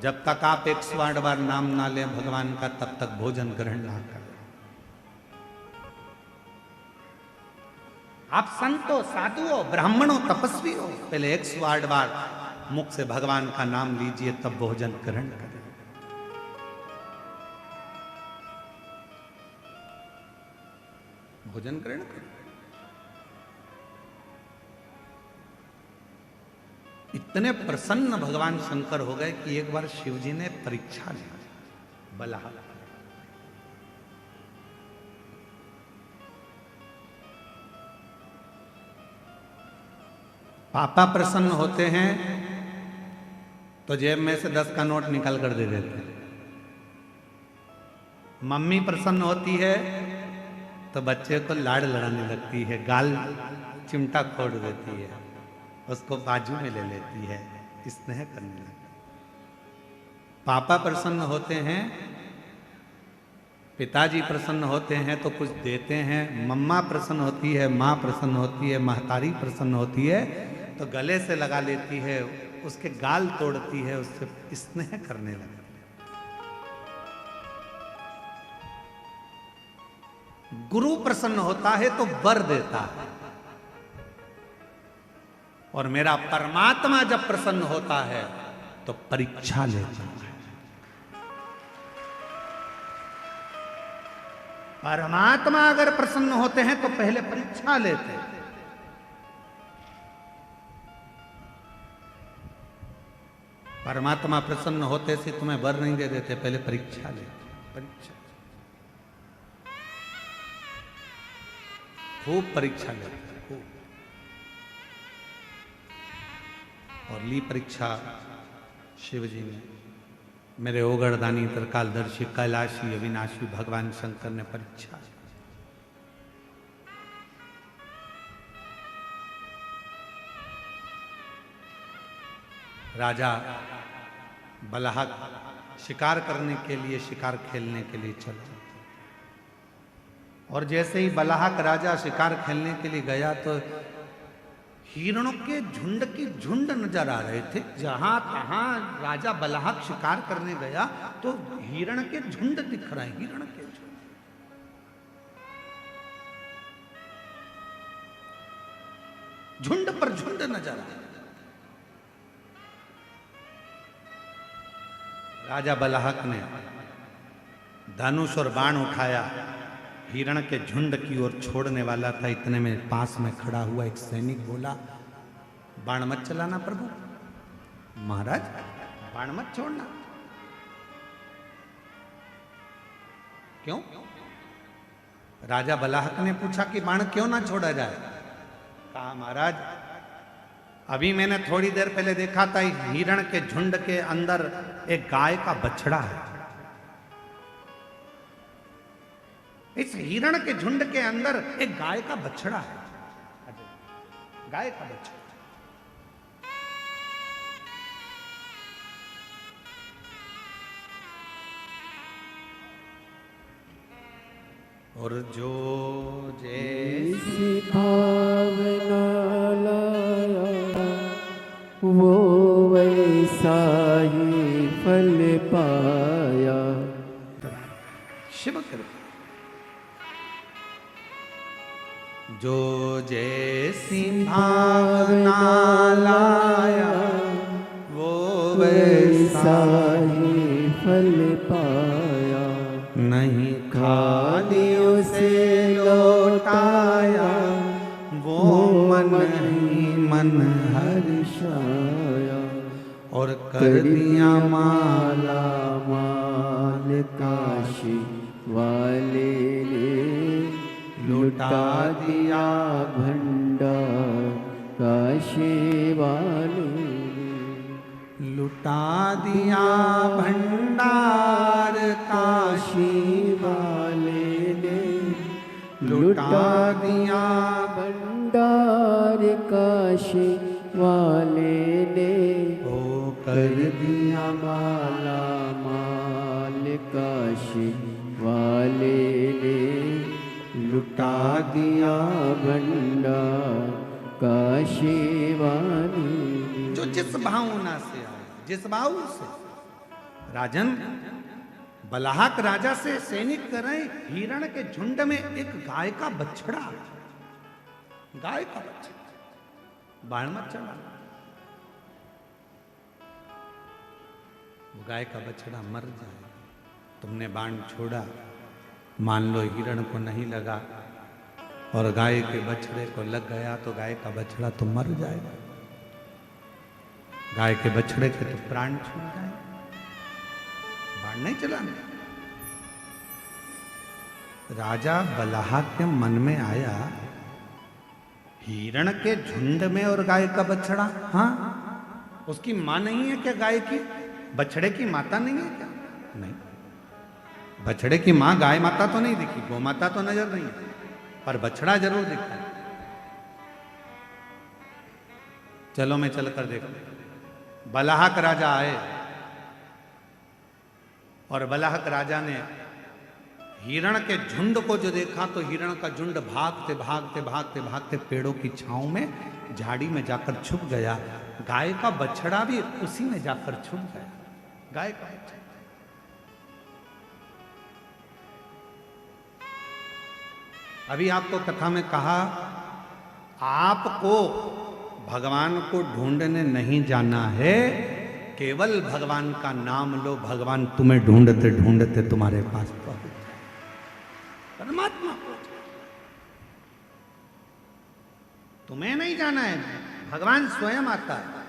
जब तक आप 108 बार नाम ना लें भगवान का, तब तक भोजन ग्रहण ना करें। आप संतो, साधुओं, ब्राह्मणों, तपस्वी हो, पहले 108 बार मुख से भगवान का नाम लीजिए, तब भोजन ग्रहण करें। भोजन ग्रहण करें। इतने प्रसन्न भगवान शंकर हो गए कि एक बार शिवजी ने परीक्षा ली बलहक। पापा प्रसन्न होते हैं तो जेब में से 10 का नोट निकाल कर दे देते हैं। मम्मी प्रसन्न होती है तो बच्चे को लाड़ लड़ाने लगती है, गाल चिमटा खोड़ देती है, उसको बाजू में ले लेती है, स्नेह करने लगती है। पापा प्रसन्न होते हैं, पिताजी प्रसन्न होते हैं तो कुछ देते हैं। मम्मा प्रसन्न होती है, माँ प्रसन्न होती है, महतारी प्रसन्न होती है तो गले से लगा लेती है, उसके गाल तोड़ती है, उससे स्नेह करने लगती है। गुरु प्रसन्न होता है तो वर देता है, और मेरा परमात्मा जब प्रसन्न होता है तो परीक्षा लेता है। परमात्मा अगर प्रसन्न होते हैं तो पहले परीक्षा लेते हैं। परमात्मा प्रसन्न होते से तुम्हें वर नहीं दे देते, पहले परीक्षा लेते। परीक्षा, खूब परीक्षा लेते, खूब। और ली परीक्षा शिव जी ने, मेरे ओगरदानी त्रिकालदर्शी कैलाशी अविनाशी भगवान शंकर ने परीक्षा। राजा बलहक शिकार करने के लिए, शिकार खेलने के लिए चला, और जैसे ही बलहक राजा शिकार खेलने के लिए गया तो हिरणों के झुंड की झुंड नजर आ रहे थे। जहां तहां राजा बलहक शिकार करने गया तो हिरण के झुंड दिख रहे हैं, हिरण के झुंड। झुंड पर झुंड नजर आ रहे। राजा बलहक ने धनुष और बाण उठाया, हिरण के झुंड की ओर छोड़ने वाला था। इतने में पास में खड़ा हुआ एक सैनिक बोला, बाण मत चलाना प्रभु, महाराज बाण मत छोड़ना। क्यों? राजा बलहक ने पूछा कि बाण क्यों ना छोड़ा जाए? कहा महाराज, अभी मैंने थोड़ी देर पहले देखा था इस हिरण के झुंड के अंदर एक गाय का बछड़ा है। इस हिरण के झुंड के अंदर एक गाय का बछड़ा है, गाय का बछड़ा। और जो जैसी भावना लाया वो वैसा ही फल पाया। शिव कृपा। जो जैसी भावना लाया वो वैसा ही फल पाया। नहीं खाली उसे लौटाया वो मन ही मन हर्षाया। और कर दिया माला माल काशी वाले ने लुटा दिया भंडार काशी वाले ने। लुटा दिया भंडार काशी वाले ने लुटा दिया भंडार काशी वाले ने। ओ कर दिया माला माल काशी वाले ने लुटा दिया भंडार काशी वाले ने। जो जिस भावना से आए, जिस भाव से। राजन बलहक राजा से सैनिक कर रहे, हिरण के झुंड में एक गाय का बछड़ा, गाय का बछड़ा, बाण मत चला। वो गाय का बछड़ा मर जाए, तुमने बाण छोड़ा, मान लो हिरण को नहीं लगा और गाय के बछड़े को लग गया तो गाय का बछड़ा तो मर जाएगा, गाय के बछड़े के तो प्राण छूट जाए। बाण नहीं चलाने। राजा बलहक के मन में आया, हिरण के झुंड में और गाय का बछड़ा, हाँ उसकी मां नहीं है क्या? गाय की बछड़े की माता नहीं है क्या? नहीं, बछड़े की मां गाय माता तो नहीं दिखी, गौ माता तो नजर नहीं है, पर बछड़ा जरूर दिखा। चलो मैं चलकर देखता। बलहक राजा आए और बलहक राजा ने हिरण के झुंड को जो देखा तो हिरण का झुंड भागते भागते भागते भागते पेड़ों की छांव में झाड़ी में जाकर छुप गया। गाय का बछड़ा भी उसी में जाकर छुप गया। गाय का बछड़ा। अभी आपको कथा में कहा, आपको भगवान को ढूंढने नहीं जाना है, केवल भगवान का नाम लो, भगवान तुम्हें ढूंढते ढूंढते तुम्हारे पास पहुंच। भगवान स्वयं आता है।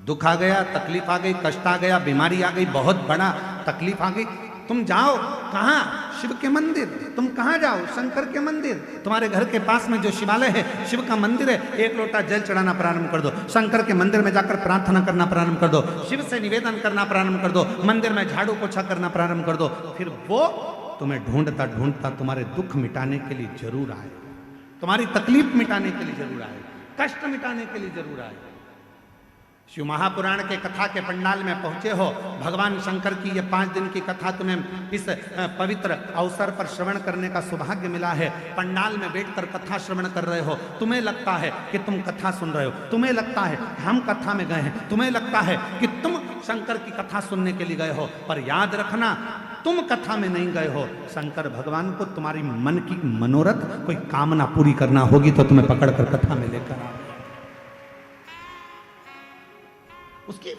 दुख आ गया, तकलीफ आ गई, कष्ट आ गया, बीमारी आ गई, बहुत बड़ा तकलीफ आ गई, तुम जाओ कहां? शिव के मंदिर। तुम कहां जाओ? शंकर के मंदिर। तुम्हारे घर के पास में जो शिवालय है, शिव का मंदिर है, एक लोटा जल चढ़ाना प्रारंभ कर दो। शंकर के मंदिर में जाकर प्रार्थना करना प्रारंभ कर दो। शिव से निवेदन करना प्रारंभ कर दो। मंदिर में झाड़ू पोछा करना प्रारंभ कर दो। फिर वो तुम्हें ढूंढता ढूंढता तुम्हारे दुख मिटाने के लिए जरूर आए, तुम्हारी तकलीफ मिटाने के लिए जरूर आए, कष्ट मिटाने के लिए जरूर आए। शिव महापुराण के कथा के पंडाल में पहुंचे हो, भगवान शंकर की ये 5 दिन की कथा तुम्हें इस पवित्र अवसर पर श्रवण करने का सौभाग्य मिला है। पंडाल में बैठकर कथा श्रवण कर रहे हो, तुम्हें लगता है कि तुम कथा सुन रहे हो, तुम्हें लगता है हम कथा में गए हैं, तुम्हें लगता है कि तुम शंकर की कथा सुनने के लिए गए हो, पर याद रखना तुम कथा में नहीं गए हो। शंकर भगवान को तुम्हारी मन की मनोरथ, कोई कामना पूरी करना होगी तो तुम्हें पकड़कर कथा में लेकर आओ। उसकी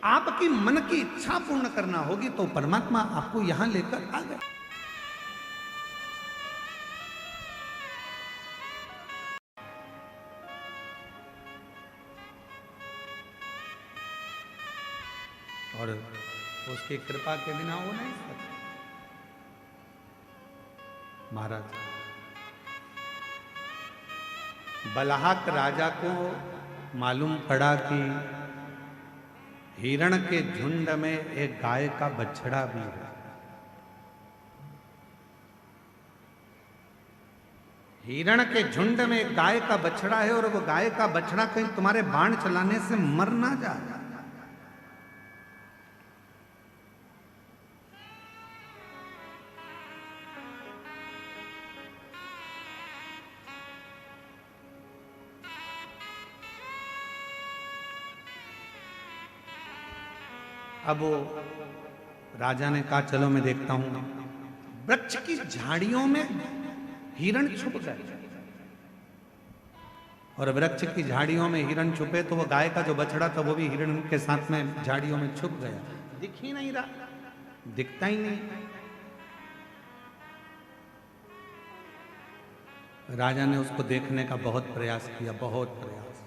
आपकी मन की इच्छा पूर्ण करना होगी तो परमात्मा आपको यहां लेकर आ गए। और उसकी कृपा के बिना वो नहीं सकता। महाराज, बलहाक राजा को मालूम पड़ा कि हिरण के झुंड में एक गाय का बछड़ा भी है। हिरण के झुंड में एक गाय का बछड़ा है और वो गाय का बछड़ा कहीं तुम्हारे बाण चलाने से मर ना जाए। अब वो राजा ने कहा चलो मैं देखता हूं। वृक्ष की झाड़ियों में हिरण छुप गए और वृक्ष की झाड़ियों में हिरण छुपे तो वो गाय का जो बछड़ा था वो भी हिरण के साथ में झाड़ियों में छुप गया। दिख ही नहीं रहा, दिखता ही नहीं। राजा ने उसको देखने का बहुत प्रयास किया, बहुत प्रयास,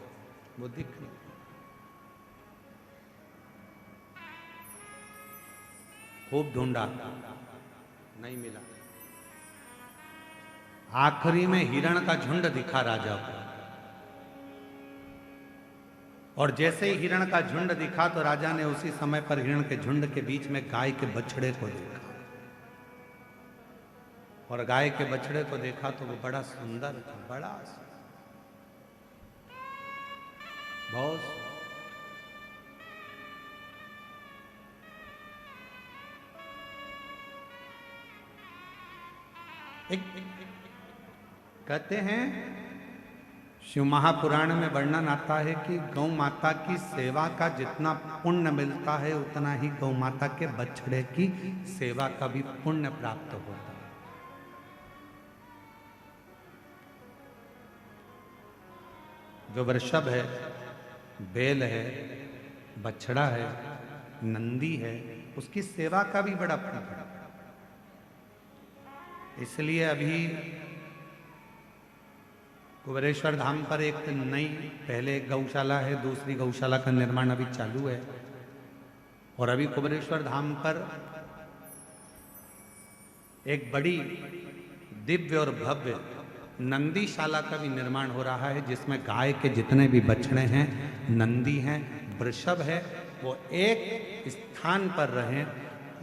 वो दिख नहीं। खूब ढूंढा, नहीं मिला। आखिरी में हिरण का झुंड दिखा राजा को, और जैसे ही हिरण का झुंड दिखा तो राजा ने उसी समय पर हिरण के झुंड के बीच में गाय के बछड़े को देखा। और गाय के बछड़े को देखा तो वो बड़ा सुंदर था, बड़ा बहुत। कहते हैं शिव महापुराण में वर्णन आता है कि गौ माता की सेवा का जितना पुण्य मिलता है उतना ही गौ माता के बछड़े की सेवा का भी पुण्य प्राप्त होता है। जो वृषभ है, बैल है, बछड़ा है, नंदी है, उसकी सेवा का भी बड़ा पुण्य है। इसलिए अभी कुबेरेश्वर धाम पर एक नई, पहले एक गौशाला है, दूसरी गौशाला का निर्माण अभी चालू है, और अभी कुबेरेश्वर धाम पर एक बड़ी दिव्य और भव्य नंदीशाला का भी निर्माण हो रहा है, जिसमें गाय के जितने भी बछड़े हैं, नंदी हैं, वृषभ है, वो एक स्थान पर रहें।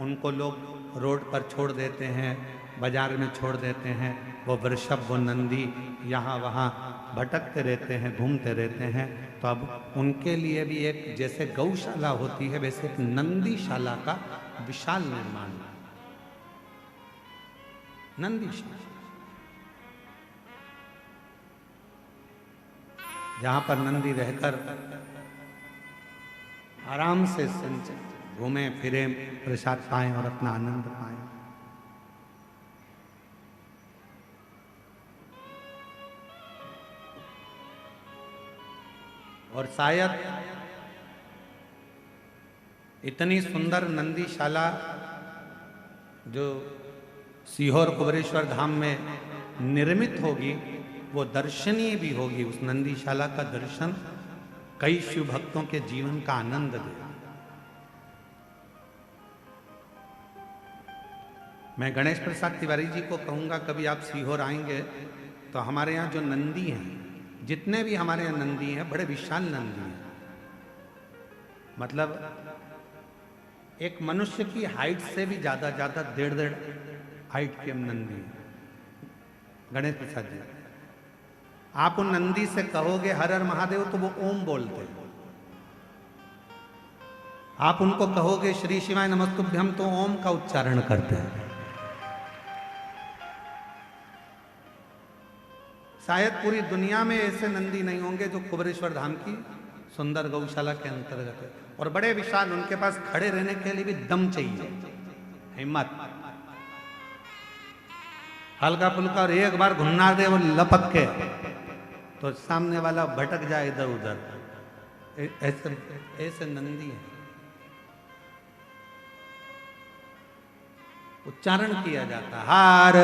उनको लोग रोड पर छोड़ देते हैं, बाजार में छोड़ देते हैं, वो वृषभ, वो नंदी यहाँ वहाँ भटकते रहते हैं, घूमते रहते हैं। तो अब उनके लिए भी एक, जैसे गौशाला होती है वैसे एक नंदीशाला का विशाल निर्माण, नंदीशाला, जहाँ पर नंदी रहकर आराम से घूमें फिरें, प्रसाद पाएं और अपना आनंद पाएं। और शायद इतनी सुंदर नंदीशाला जो सीहोर कुबेरेश्वर धाम में निर्मित होगी, वो दर्शनीय भी होगी। उस नंदीशाला का दर्शन कई शिव भक्तों के जीवन का आनंद दे। मैं गणेश प्रसाद तिवारी जी को कहूंगा, कभी आप सीहोर आएंगे तो हमारे यहाँ जो नंदी हैं, जितने भी हमारे यहाँ नंदी हैं, बड़े विशाल नंदी हैं। मतलब एक मनुष्य की हाइट से भी ज्यादा 1.5 हाइट के नंदी हैं। गणेश प्रसाद जी, आप उन नंदी से कहोगे हर हर महादेव तो वो ओम बोलते हैं। आप उनको कहोगे श्री शिवाय नमस्तुभ्यम तो ओम का उच्चारण करते हैं। शायद पूरी दुनिया में ऐसे नंदी नहीं होंगे जो कुबेरेश्वर धाम की सुंदर गौशाला के अंतर्गत है। और बड़े विशाल, उनके पास खड़े रहने के लिए भी दम चाहिए, हिम्मत। हल्का फुल्का और एक बार घुन्ना दे वो लपक के तो सामने वाला भटक जाए इधर उधर। ऐसे ऐसे नंदी है। उच्चारण किया जाता हर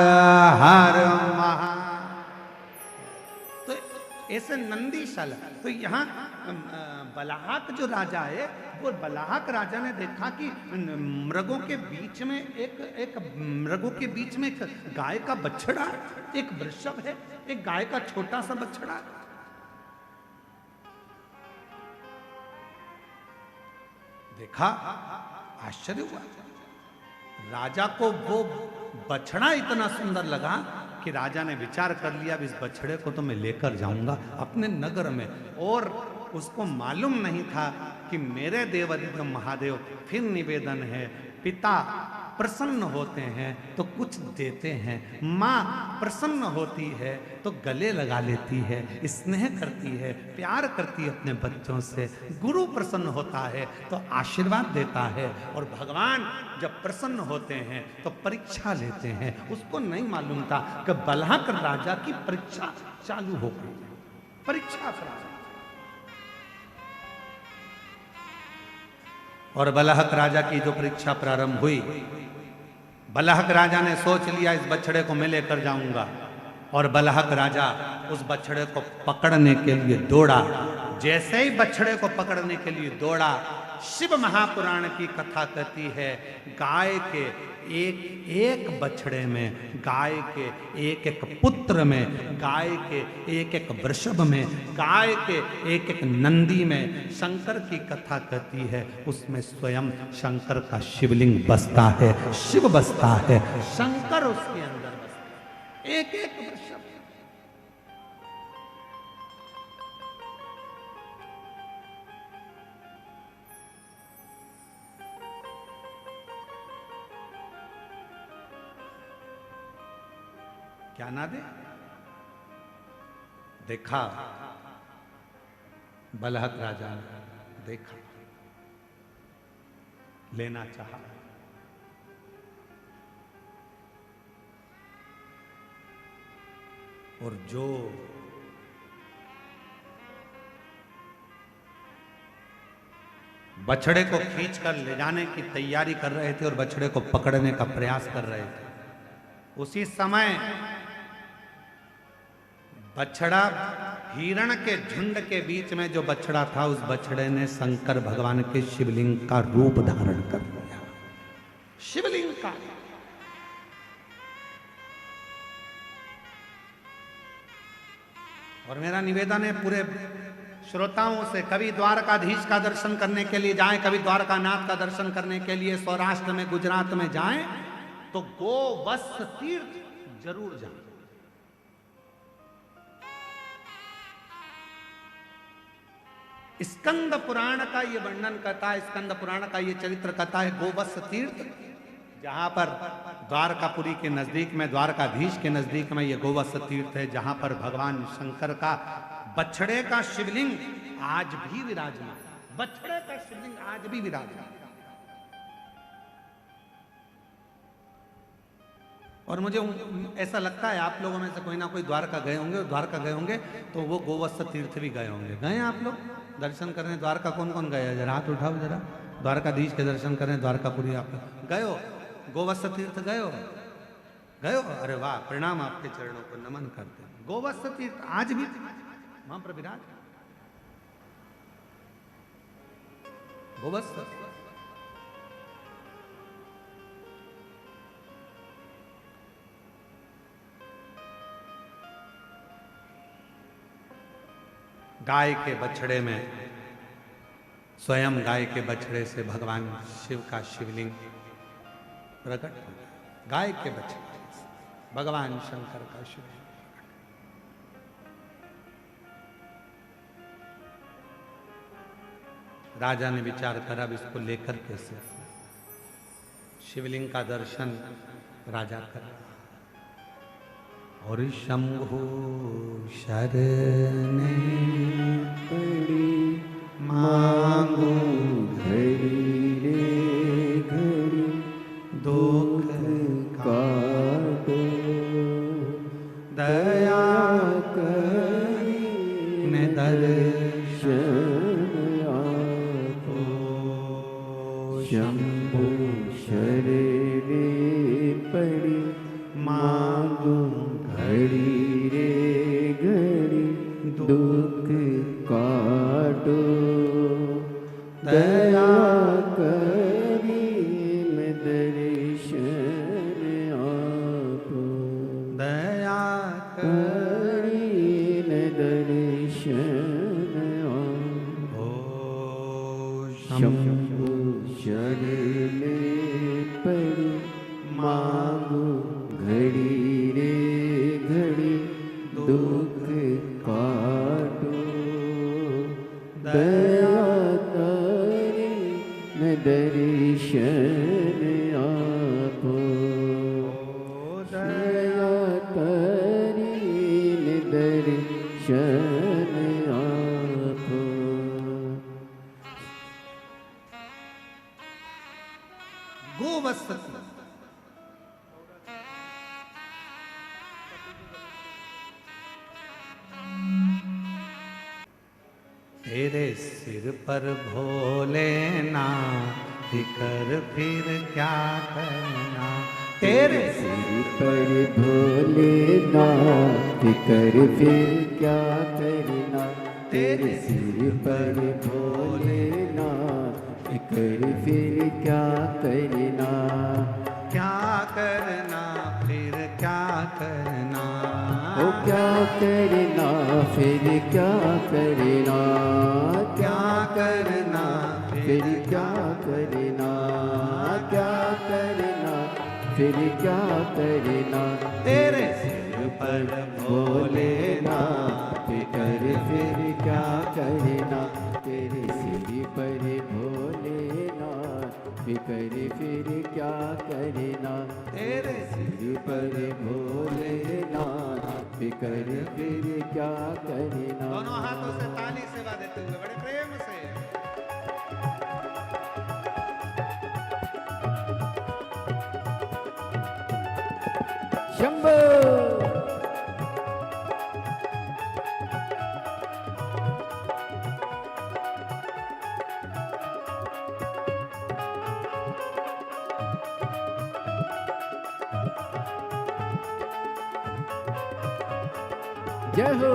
हर महा, तो ऐसे नंदीशाला। तो यहाँ बलाहक जो राजा है, वो बलाहक राजा ने देखा कि मृगों के बीच में एक मृगों के बीच में एक गाय का बछड़ा, एक वृषभ है, एक गाय का छोटा सा बछड़ा। देखा, आश्चर्य हुआ। राजा को वो बछड़ा इतना सुंदर लगा कि राजा ने विचार कर लिया, इस बछड़े को तो मैं लेकर जाऊंगा अपने नगर में। और उसको मालूम नहीं था कि मेरे देवाधिदेव महादेव, फिर निवेदन है, पिता प्रसन्न होते हैं तो कुछ देते हैं, माँ प्रसन्न होती है तो गले लगा लेती है, स्नेह करती है, प्यार करती है अपने बच्चों से, गुरु प्रसन्न होता है तो आशीर्वाद देता है। और भगवान जब प्रसन्न होते हैं तो परीक्षा लेते हैं। उसको नहीं मालूम था कि बलहक राजा की परीक्षा चालू हो गई। परीक्षा और बलहक राजा की जो परीक्षा प्रारंभ हुई, बलहक राजा ने सोच लिया इस बछड़े को मैं लेकर जाऊंगा। और बलहक राजा उस बछड़े को पकड़ने के लिए दौड़ा। जैसे ही बछड़े को पकड़ने के लिए दौड़ा, शिव महापुराण की कथा कहती है, गाय के एक एक बछड़े में, गाय के एक एक पुत्र में, गाय के एक एक वृषभ में, गाय के एक एक नंदी में शंकर की कथा कहती है। उसमें स्वयं शंकर का शिवलिंग बसता है, शिव बसता है, शंकर उसके अंदर बसता है। एक एक वृषभ। क्या ना दे? देखा, बलहक राजा ने देखा, लेना चाहा। और जो बछड़े को खींचकर ले जाने की तैयारी कर रहे थे और बछड़े को पकड़ने का प्रयास कर रहे थे, उसी समय बछड़ा, हिरण के झुंड के बीच में जो बछड़ा था, उस बछड़े ने शंकर भगवान के शिवलिंग का रूप धारण कर लिया। शिवलिंग का। और मेरा निवेदन है पूरे श्रोताओं से, कभी द्वारकाधीश का दर्शन करने के लिए जाएं, कभी द्वारकानाथ का दर्शन करने के लिए सौराष्ट्र में, गुजरात में जाएं, तो गोवत्स तीर्थ जरूर जाएं। स्कंद पुराण का ये वर्णन करता है, स्कंद पुराण का ये चरित्र कहता है, गोवत्स तीर्थ, जहां पर द्वारकापुरी के नजदीक में, द्वारकाधीश के नजदीक में ये गोवत्स तीर्थ है, जहां पर भगवान शंकर का बछड़े का शिवलिंग आज भी विराजमान, बछड़े का शिवलिंग आज भी विराजमान। और मुझे ऐसा लगता है आप लोगों में से कोई ना कोई द्वारका गए होंगे, द्वारका गए होंगे तो वो गोवत्स तीर्थ भी गए होंगे। गए हैं आप लोग दर्शन करने? द्वारका कौन कौन गया? जरा हाथ उठाओ जरा। द्वारकाधीश के दर्शन करने द्वारकापुरी आप गए हो? गोवत्स तीर्थ गए हो? गए हो? अरे वाह, प्रणाम, आपके चरणों को नमन करते हैं। गोवत्स तीर्थ आज भी वहां पर विराज है। गोवत्स गाय के बछड़े में, स्वयं गाय के बछड़े से भगवान शिव का शिवलिंग प्रकट हो गया। गाय के बछड़े से भगवान शंकर का शिवलिंग प्रकट। राजा ने विचार करा अब इसको लेकर कैसे, शिवलिंग का दर्शन राजा कर, और शंभु शरणे पड़ी मांगू घड़ी रे घड़ी दुख काटो दया करी ने दर्शन आपो शंभु शरणे पड़ी मांगू घड़ी रे घड़ी दुख काटो दया करी मैं दर्शन आपो दया करी मैं दर्शन आपो ओ शंभु शरणे पड़ी मांगू घड़ी रे घड़ी दुख काटो दया करी मैं दर्शन आपो दया करी मैं दर्शन आपो गोवत्स तेरे सिर पर भोलेनाथ कर फिर क्या करना, तेरे सिर पर भोलेनाथ कर फिर क्या करना, तेरे सिर पर भोलेनाथ कर फिर क्या करना, क्या करना फिर क्या करना, ओ क्या करना फिर क्या करना, क्या करना फिर क्या करना, क्या करना फिर क्या करना, तेरे सिर पर भोलेनाथ कर फिर क्या करना, तेरे सिर पर भोलेनाथ कर फिर क्या करना, तेरे सिर पर भोलेनाथ कर फिर क्या करना। दोनों हाथों से ताली सेवा देते हुए बड़े प्रेम से शंभो जय हो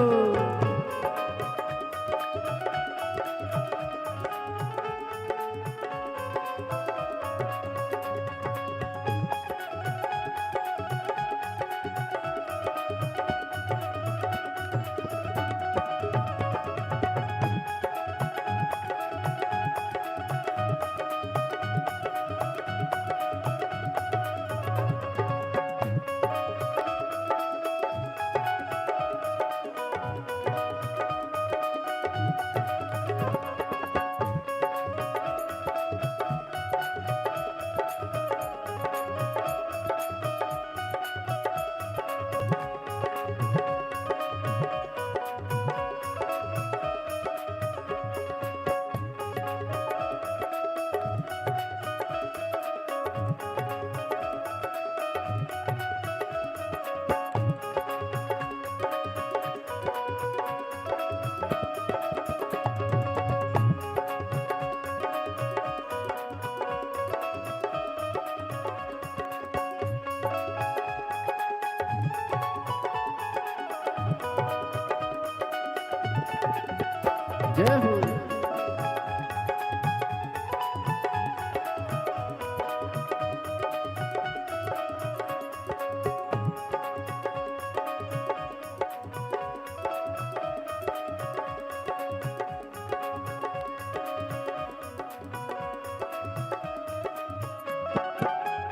जय हो।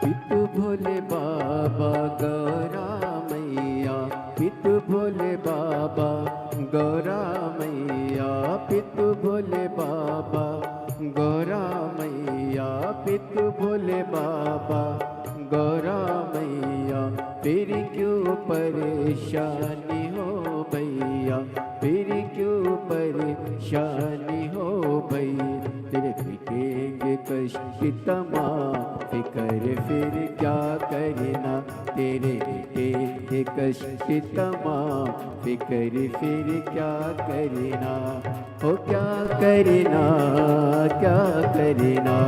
पितु भोले बाबा गौरा मैया, पितु भोले बाबा गौरा मैया, पितु भोले बाबा गौरा मैया, पितु भोले बाबा गौरा मैया। फिर क्यों परेशानी हो भैया, फिर क्यों परेशानी हो भैया। तेरे पिटेंगे कष्ट तमाम, फिकर फिर क्या करना। तेरे पिटेंगे कष्ट तमाम, फिकर फिर क्या करना। हो क्या करना, क्या करना,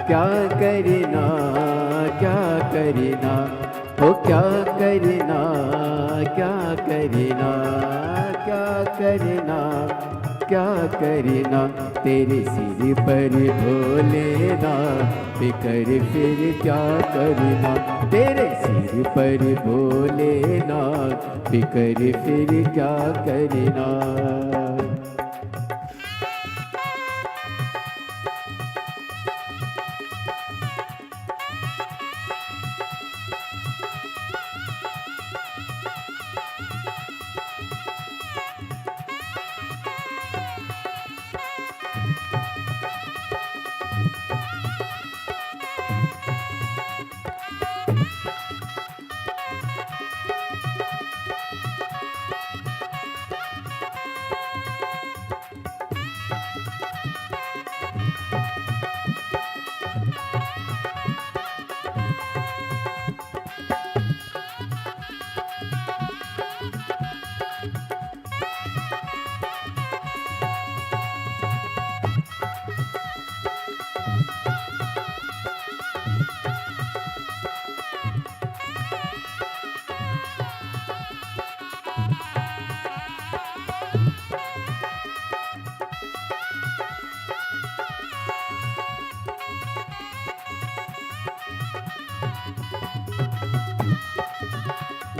क्या करना, क्या करना। हो क्या करना, क्या करना, क्या करना, क्या करना। तेरे सिर पर भोलेनाथ, फिकर फिर क्या करना। तेरे सिर पर भोलेनाथ, फिकर फिर क्या करना।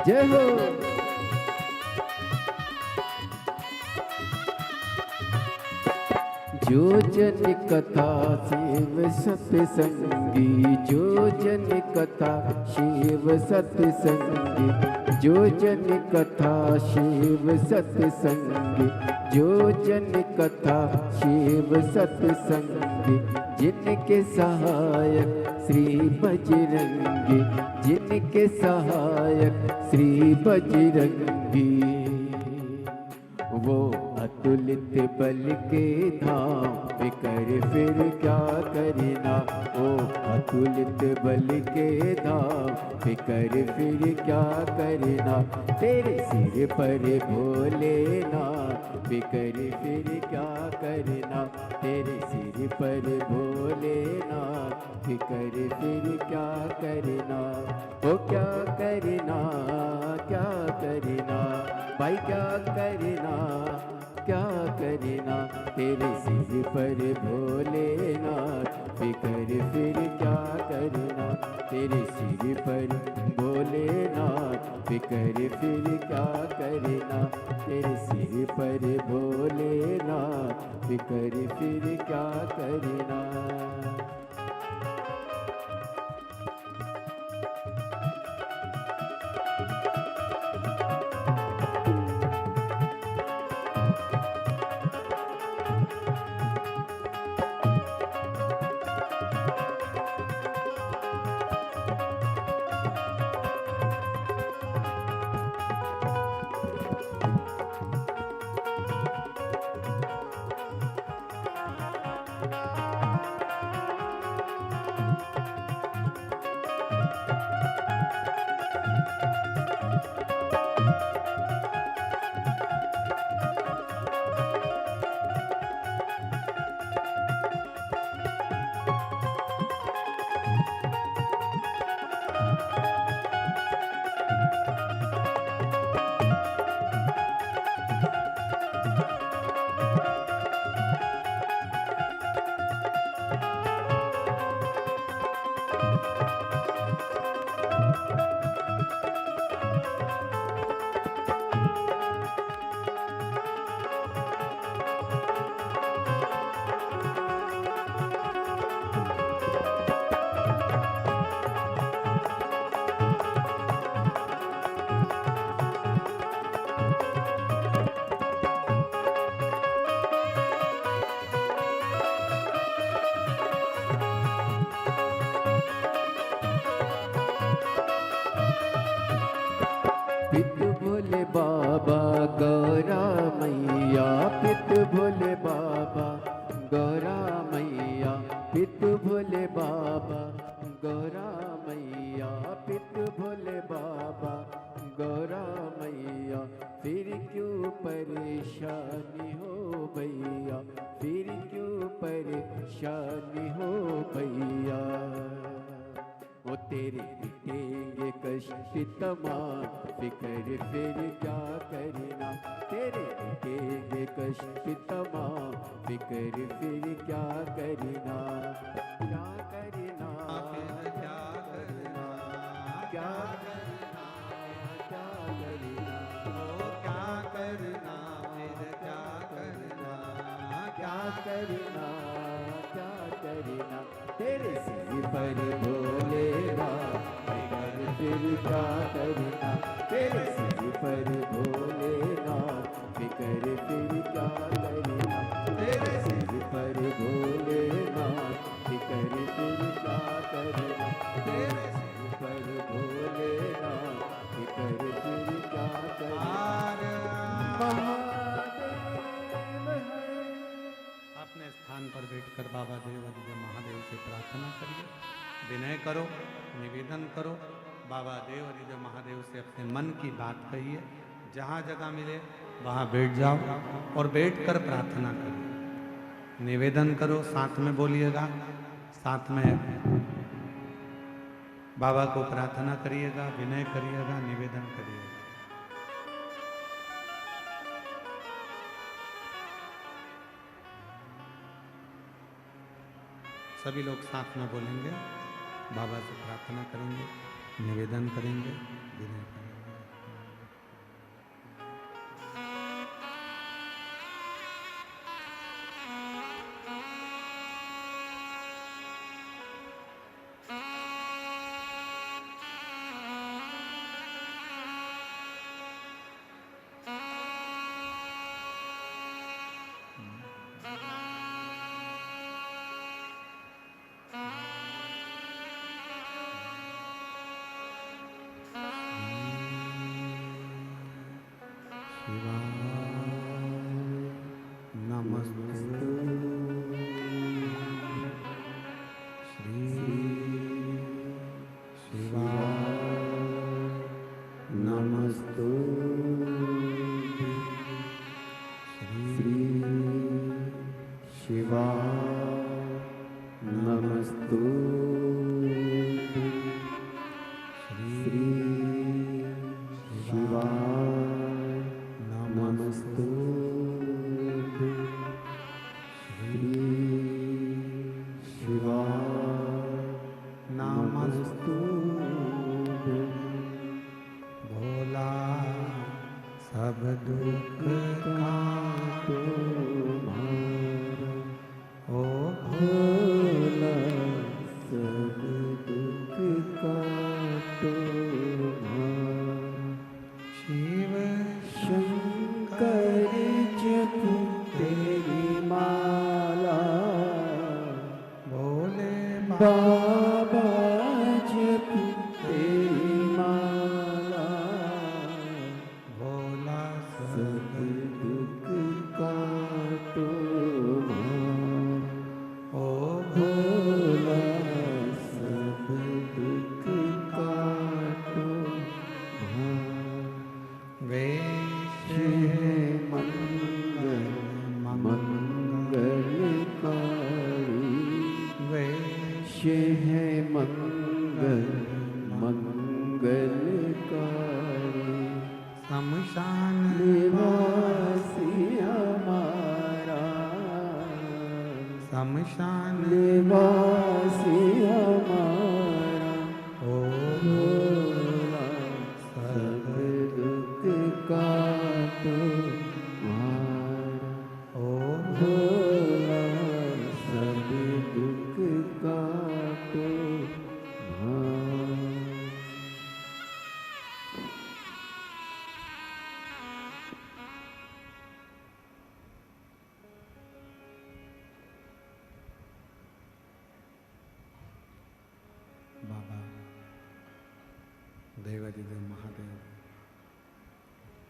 जय हो। जो जन कथा शिव सत्संगी, जो जन कथा शिव सत्संगी, जो जन कथा शिव सत्संगी, जो जन कथा शिव सत्संगी। जिनके सहायक श्री बजरंगी, जिनके सहायक श्री बजरंगी। वो अतुलित बल के धाम, फिकर फिर क्या करना। ओ अतुलित बल के धाम, फिकर फिर क्या करना। तेरे सिर पर भोलेनाथ, फिकर फिर क्या करना। तेरे सिर पर भोलेनाथ, फिकर फिर क्या करना। ओ क्या करना, क्या करना भाई, क्या करना, क्या करना। तेरे सिर पर भोलेनाथ, फिकर फिर क्या करना। तेरे सिर पर भोलेनाथ, फिकर फिर क्या करना। तेरे सिर पर भोलेनाथ, फिकर फिर क्या करना। बाबा गौरा मैया, पित भोले बाबा गौरा मैया, पित भोले बाबा गौरा मैया, पित भोले बाबा गौरा मैया। फिर क्यों परेशानी हो भैया, फिर क्यों परेशानी हो भैया। वो तेरे मिटेंगे कष्ट तमाम, फिक्र फिर क्या करना। तेरे मिटेंगे कष्ट तमाम, फिक्र फिर क्या करना। क्या करना, फिर क्या करना, क्या करना, क्या करना, ओ क्या करना, फिर क्या करना, क्या करना, क्या करना। तेरे सिर पर भोलेगा, फिर क्या करना। तेरे सिर पर भोलेगा, फिक्र फिर क्या करना। तेरे सिर पर भोलेगा, फिक्र फिर क्या करना। तेरे सिर पर भोलेगा, फिक्र फिर क्या करना। महादेव है। अपने स्थान पर बैठकर बाबा देव अधिदेव महादेव से प्रार्थना करिए, विनय करो, निवेदन करो। बाबा देव अधिदेव महादेव से अपने मन की बात कहिए। जहाँ जगह मिले वहाँ बैठ जाओ और बैठकर प्रार्थना करो, निवेदन करो, साथ में बोलिएगा, साथ में बाबा को प्रार्थना करिएगा, विनय करिएगा, निवेदन करिएगा। सभी लोग साथ में बोलेंगे, बाबा से प्रार्थना करेंगे, निवेदन करेंगे, विनय करेंगे।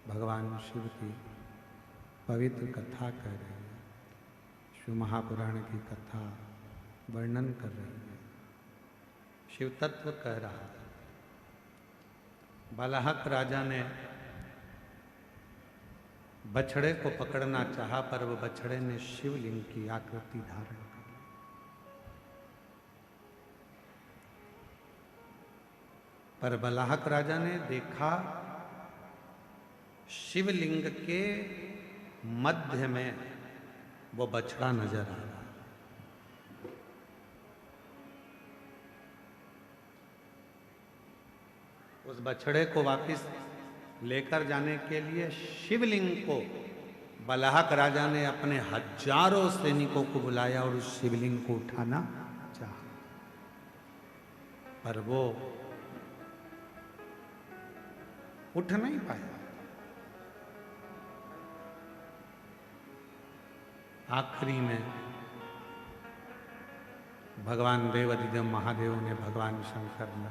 भगवान शिव की पवित्र कथा कह रहे हैं, शिव महापुराण की कथा वर्णन कर रही है, शिव तत्व कह रहा है। बालाहक राजा ने बछड़े को पकड़ना चाहा, पर वो बछड़े ने शिवलिंग की आकृति धारण कर ली। पर बालाहक राजा ने देखा शिवलिंग के मध्य में वो बछड़ा नजर आ रहा। उस बछड़े को वापस लेकर जाने के लिए शिवलिंग को बालाहक राजा ने अपने हजारों सैनिकों को बुलाया और उस शिवलिंग को उठाना चाहा, पर वो उठ नहीं पाया। आखिरी में भगवान देवाधिदेव महादेव ने, भगवान शंकर ने,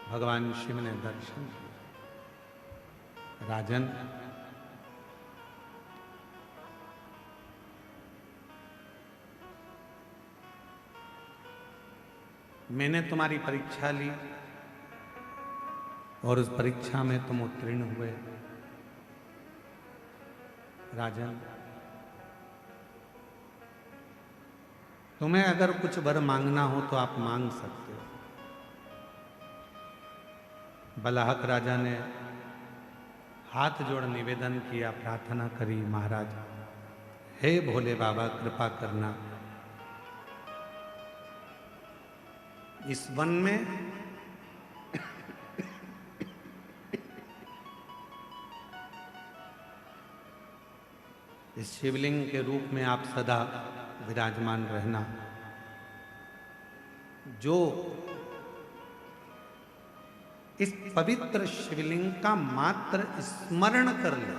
भगवान शिव ने दर्शन किया। राजन, मैंने तुम्हारी परीक्षा ली और उस परीक्षा में तुम उत्तीर्ण हुए। राजन, तुम्हें अगर कुछ वर मांगना हो तो आप मांग सकते हो। बालाहक राजा ने हाथ जोड़ निवेदन किया, प्रार्थना करी, महाराज हे भोले बाबा कृपा करना, इस वन में इस शिवलिंग के रूप में आप सदा विराजमान रहना। जो इस पवित्र शिवलिंग का मात्र स्मरण कर ले,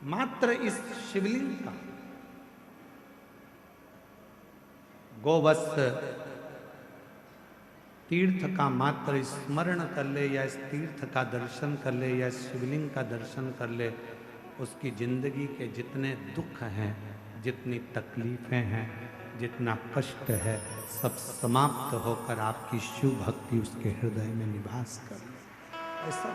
मात्र इस शिवलिंग का गोवत्स तीर्थ का मात्र स्मरण कर ले, या इस तीर्थ का दर्शन कर ले, या इस शिवलिंग का दर्शन कर ले, उसकी जिंदगी के जितने दुख हैं, जितनी तकलीफें हैं, जितना कष्ट है, सब समाप्त होकर आपकी शिव भक्ति उसके हृदय में निवास कर। ऐसा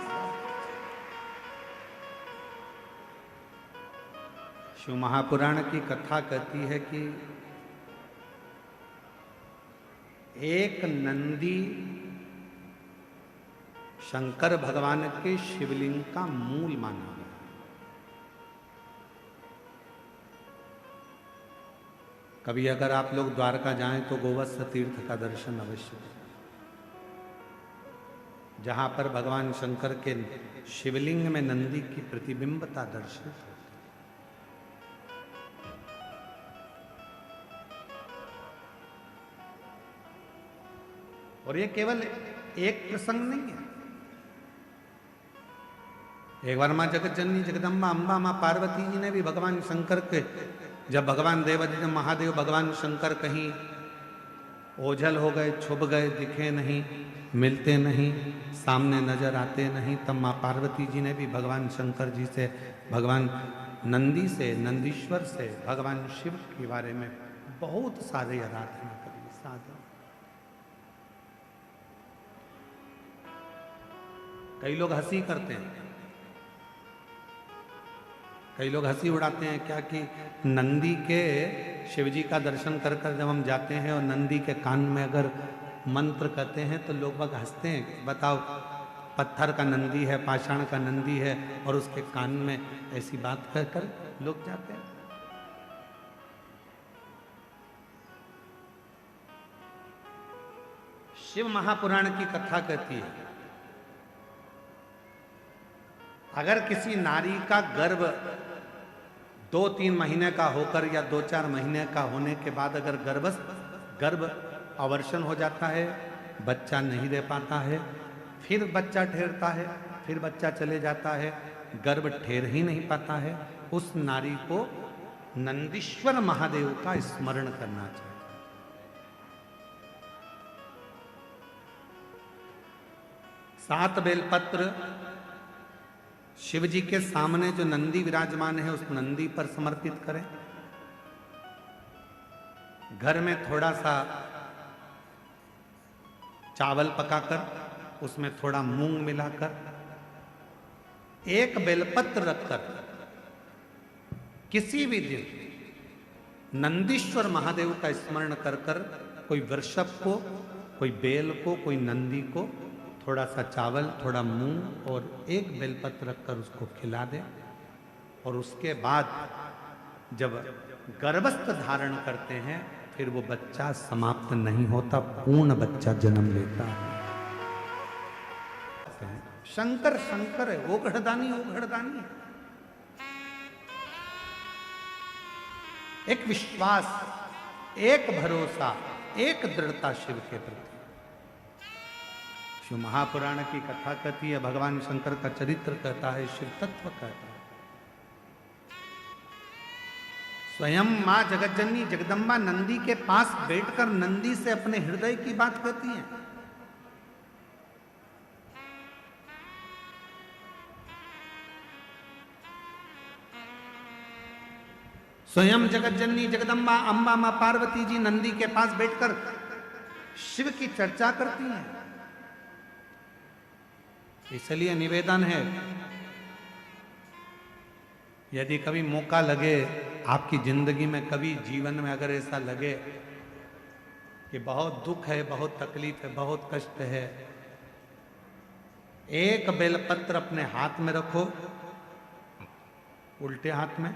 शिव महापुराण की कथा कहती है कि एक नंदी शंकर भगवान के शिवलिंग का मूल माना गया। कभी अगर आप लोग द्वारका जाएं तो गोवत्स तीर्थ का दर्शन अवश्य करें, जहां पर भगवान शंकर के शिवलिंग में नंदी की प्रतिबिंबता दर्शित होती है। और ये केवल एक प्रसंग नहीं है। एक बार मां जगत जननी जगदम्बा अम्बा मां पार्वती जी ने भी भगवान शंकर के, जब भगवान देवाधिदेव महादेव भगवान शंकर कहीं ओझल हो गए, छुप गए, दिखे नहीं, मिलते नहीं, सामने नजर आते नहीं, तब मां पार्वती जी ने भी भगवान शंकर जी से, भगवान नंदी से, नंदीश्वर से, भगवान शिव के बारे में बहुत सारे आराधना करी, साधन। कई लोग हंसी करते हैं, कई लोग हंसी उड़ाते हैं क्या कि नंदी के शिवजी का दर्शन कर कर जब हम जाते हैं और नंदी के कान में अगर मंत्र कहते हैं तो लोग बाग हंसते हैं। बताओ, पत्थर का नंदी है, पाषाण का नंदी है, और उसके कान में ऐसी बात कहकर लोग जाते हैं। शिव महापुराण की कथा कहती है, अगर किसी नारी का गर्भ 2-3 महीने का होकर या 2-4 महीने का होने के बाद अगर गर्भ अवर्षण हो जाता है, बच्चा नहीं दे पाता है, फिर बच्चा ठहरता है, फिर बच्चा चले जाता है, गर्भ ठहर ही नहीं पाता है, उस नारी को नंदीश्वर महादेव का स्मरण करना चाहिए। 7 बेलपत्र शिव जी के सामने जो नंदी विराजमान है उस नंदी पर समर्पित करें। घर में थोड़ा सा चावल पकाकर उसमें थोड़ा मूंग मिलाकर 1 बेलपत्र रखकर किसी भी दिन नंदीश्वर महादेव का स्मरण कर कर कोई वृषभ को, कोई बेल को, कोई नंदी को थोड़ा सा चावल, थोड़ा मूंग और 1 बेलपत्र रखकर उसको खिला दे। और उसके बाद जब गर्भस्थ धारण करते हैं फिर वो बच्चा समाप्त नहीं होता, पूर्ण बच्चा जन्म लेता है। शंकर शंकर है, ओघड़दानी ओघड़दानी। एक विश्वास, एक भरोसा, एक दृढ़ता शिव के प्रति। शिव महापुराण की कथा कहती है, भगवान शंकर का चरित्र कहता है, शिव तत्व कहता है। स्वयं मां जगज्जननी जगदम्बा नंदी के पास बैठकर नंदी से अपने हृदय की बात कहती हैं। स्वयं जगज्जननी जगदम्बा अम्बा मां पार्वती जी नंदी के पास बैठकर शिव की चर्चा करती हैं। इसलिए निवेदन है, यदि कभी मौका लगे आपकी जिंदगी में, कभी जीवन में अगर ऐसा लगे कि बहुत दुख है, बहुत तकलीफ है, बहुत कष्ट है, 1 बेलपत्र अपने हाथ में रखो, उल्टे हाथ में,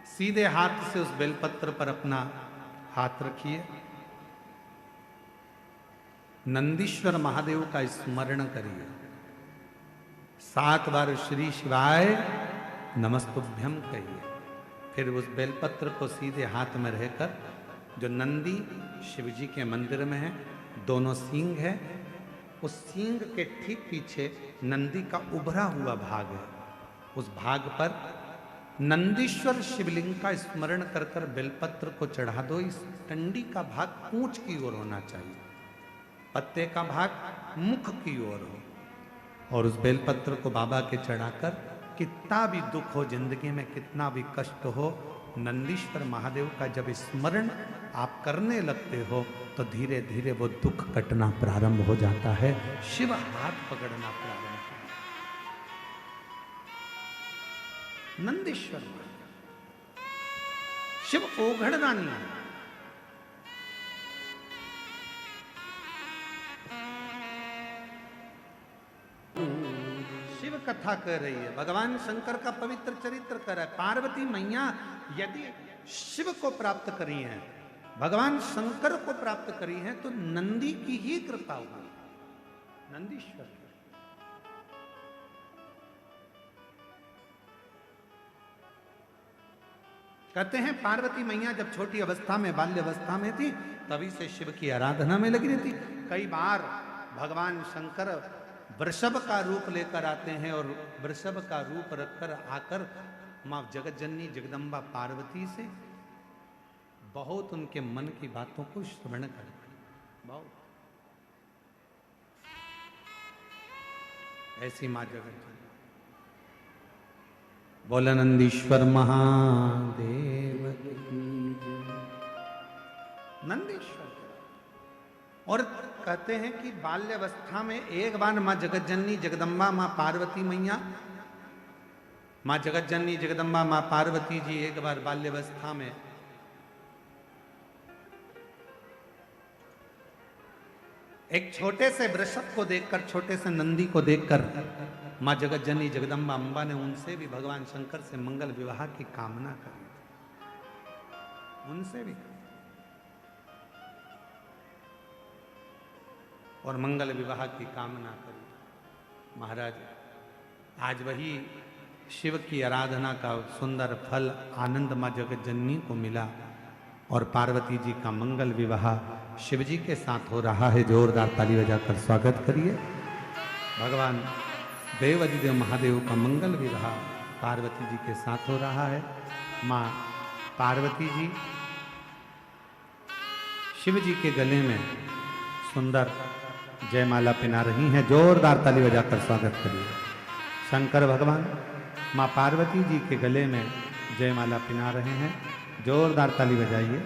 सीधे हाथ से उस बेलपत्र पर अपना हाथ रखिए, नंदीश्वर महादेव का स्मरण करिए, 7 बार श्री शिवाय नमस्तुभ्यं कहिए। फिर उस बेलपत्र को सीधे हाथ में रहकर, जो नंदी शिव जी के मंदिर में है, दोनों सींग है, उस सींग के ठीक पीछे नंदी का उभरा हुआ भाग है, उस भाग पर नंदीश्वर शिवलिंग का स्मरण कर कर बेलपत्र को चढ़ा दो। इस टंडी का भाग पूंछ की ओर होना चाहिए, पत्ते का भाग मुख की ओर हो। और उस बेलपत्र को बाबा के चढ़ाकर, कितना भी दुख हो जिंदगी में, कितना भी कष्ट हो, नंदीश्वर महादेव का जब स्मरण आप करने लगते हो तो धीरे धीरे वो दुख कटना प्रारंभ हो जाता है, शिव हाथ पकड़ना प्रारंभ हो जाता है। नंदीश्वर शिव ओघड़दानी है। शिव कथा कह रही है, भगवान शंकर का पवित्र चरित्र कर रहा है। पार्वती मैया यदि शिव को प्राप्त करी हैं, भगवान शंकर को प्राप्त करी हैं, तो नंदी की ही कृपा हुई, नंदीश्वर। कहते हैं पार्वती मैया जब छोटी अवस्था में, बाल्य अवस्था में थी, तभी से शिव की आराधना में लगी रहती। कई बार भगवान शंकर वृषभ का रूप लेकर आते हैं और वृषभ का रूप रखकर आकर मां जगज्जननी जगदम्बा पार्वती से बहुत उनके मन की बातों को श्रवण करते हैं। बहुत ऐसी मां जगज्जननी। बोला नंदीश्वर महादेव की जय। नंदीश्वर। और कहते हैं कि बाल्यावस्था में एक बार मां जगज्जननी जगदम्बा मां पार्वती मैया, मां जगज्जननी जगदम्बा मां पार्वती जी एक बार बाल्यावस्था में एक छोटे से वृषभ को देखकर, छोटे से नंदी को देखकर मां जगज्जननी जगदम्बा अम्बा ने उनसे भी भगवान शंकर से मंगल विवाह की कामना करी, उनसे भी, और मंगल विवाह की कामना करी। महाराज आज वही शिव की आराधना का सुंदर फल आनंद मां जगज्जननी को मिला और पार्वती जी का मंगल विवाह शिव जी के साथ हो रहा है। जोरदार ताली बजाकर स्वागत करिए। भगवान देवाधिदेव महादेव का मंगल विवाह पार्वती जी के साथ हो रहा है। मां पार्वती जी शिव जी के गले में सुंदर जयमाला पिना रही हैं। जोरदार ताली बजाकर स्वागत करिए। शंकर भगवान माँ पार्वती जी के गले में जयमाला पिना रहे हैं। जोरदार ताली बजाइए।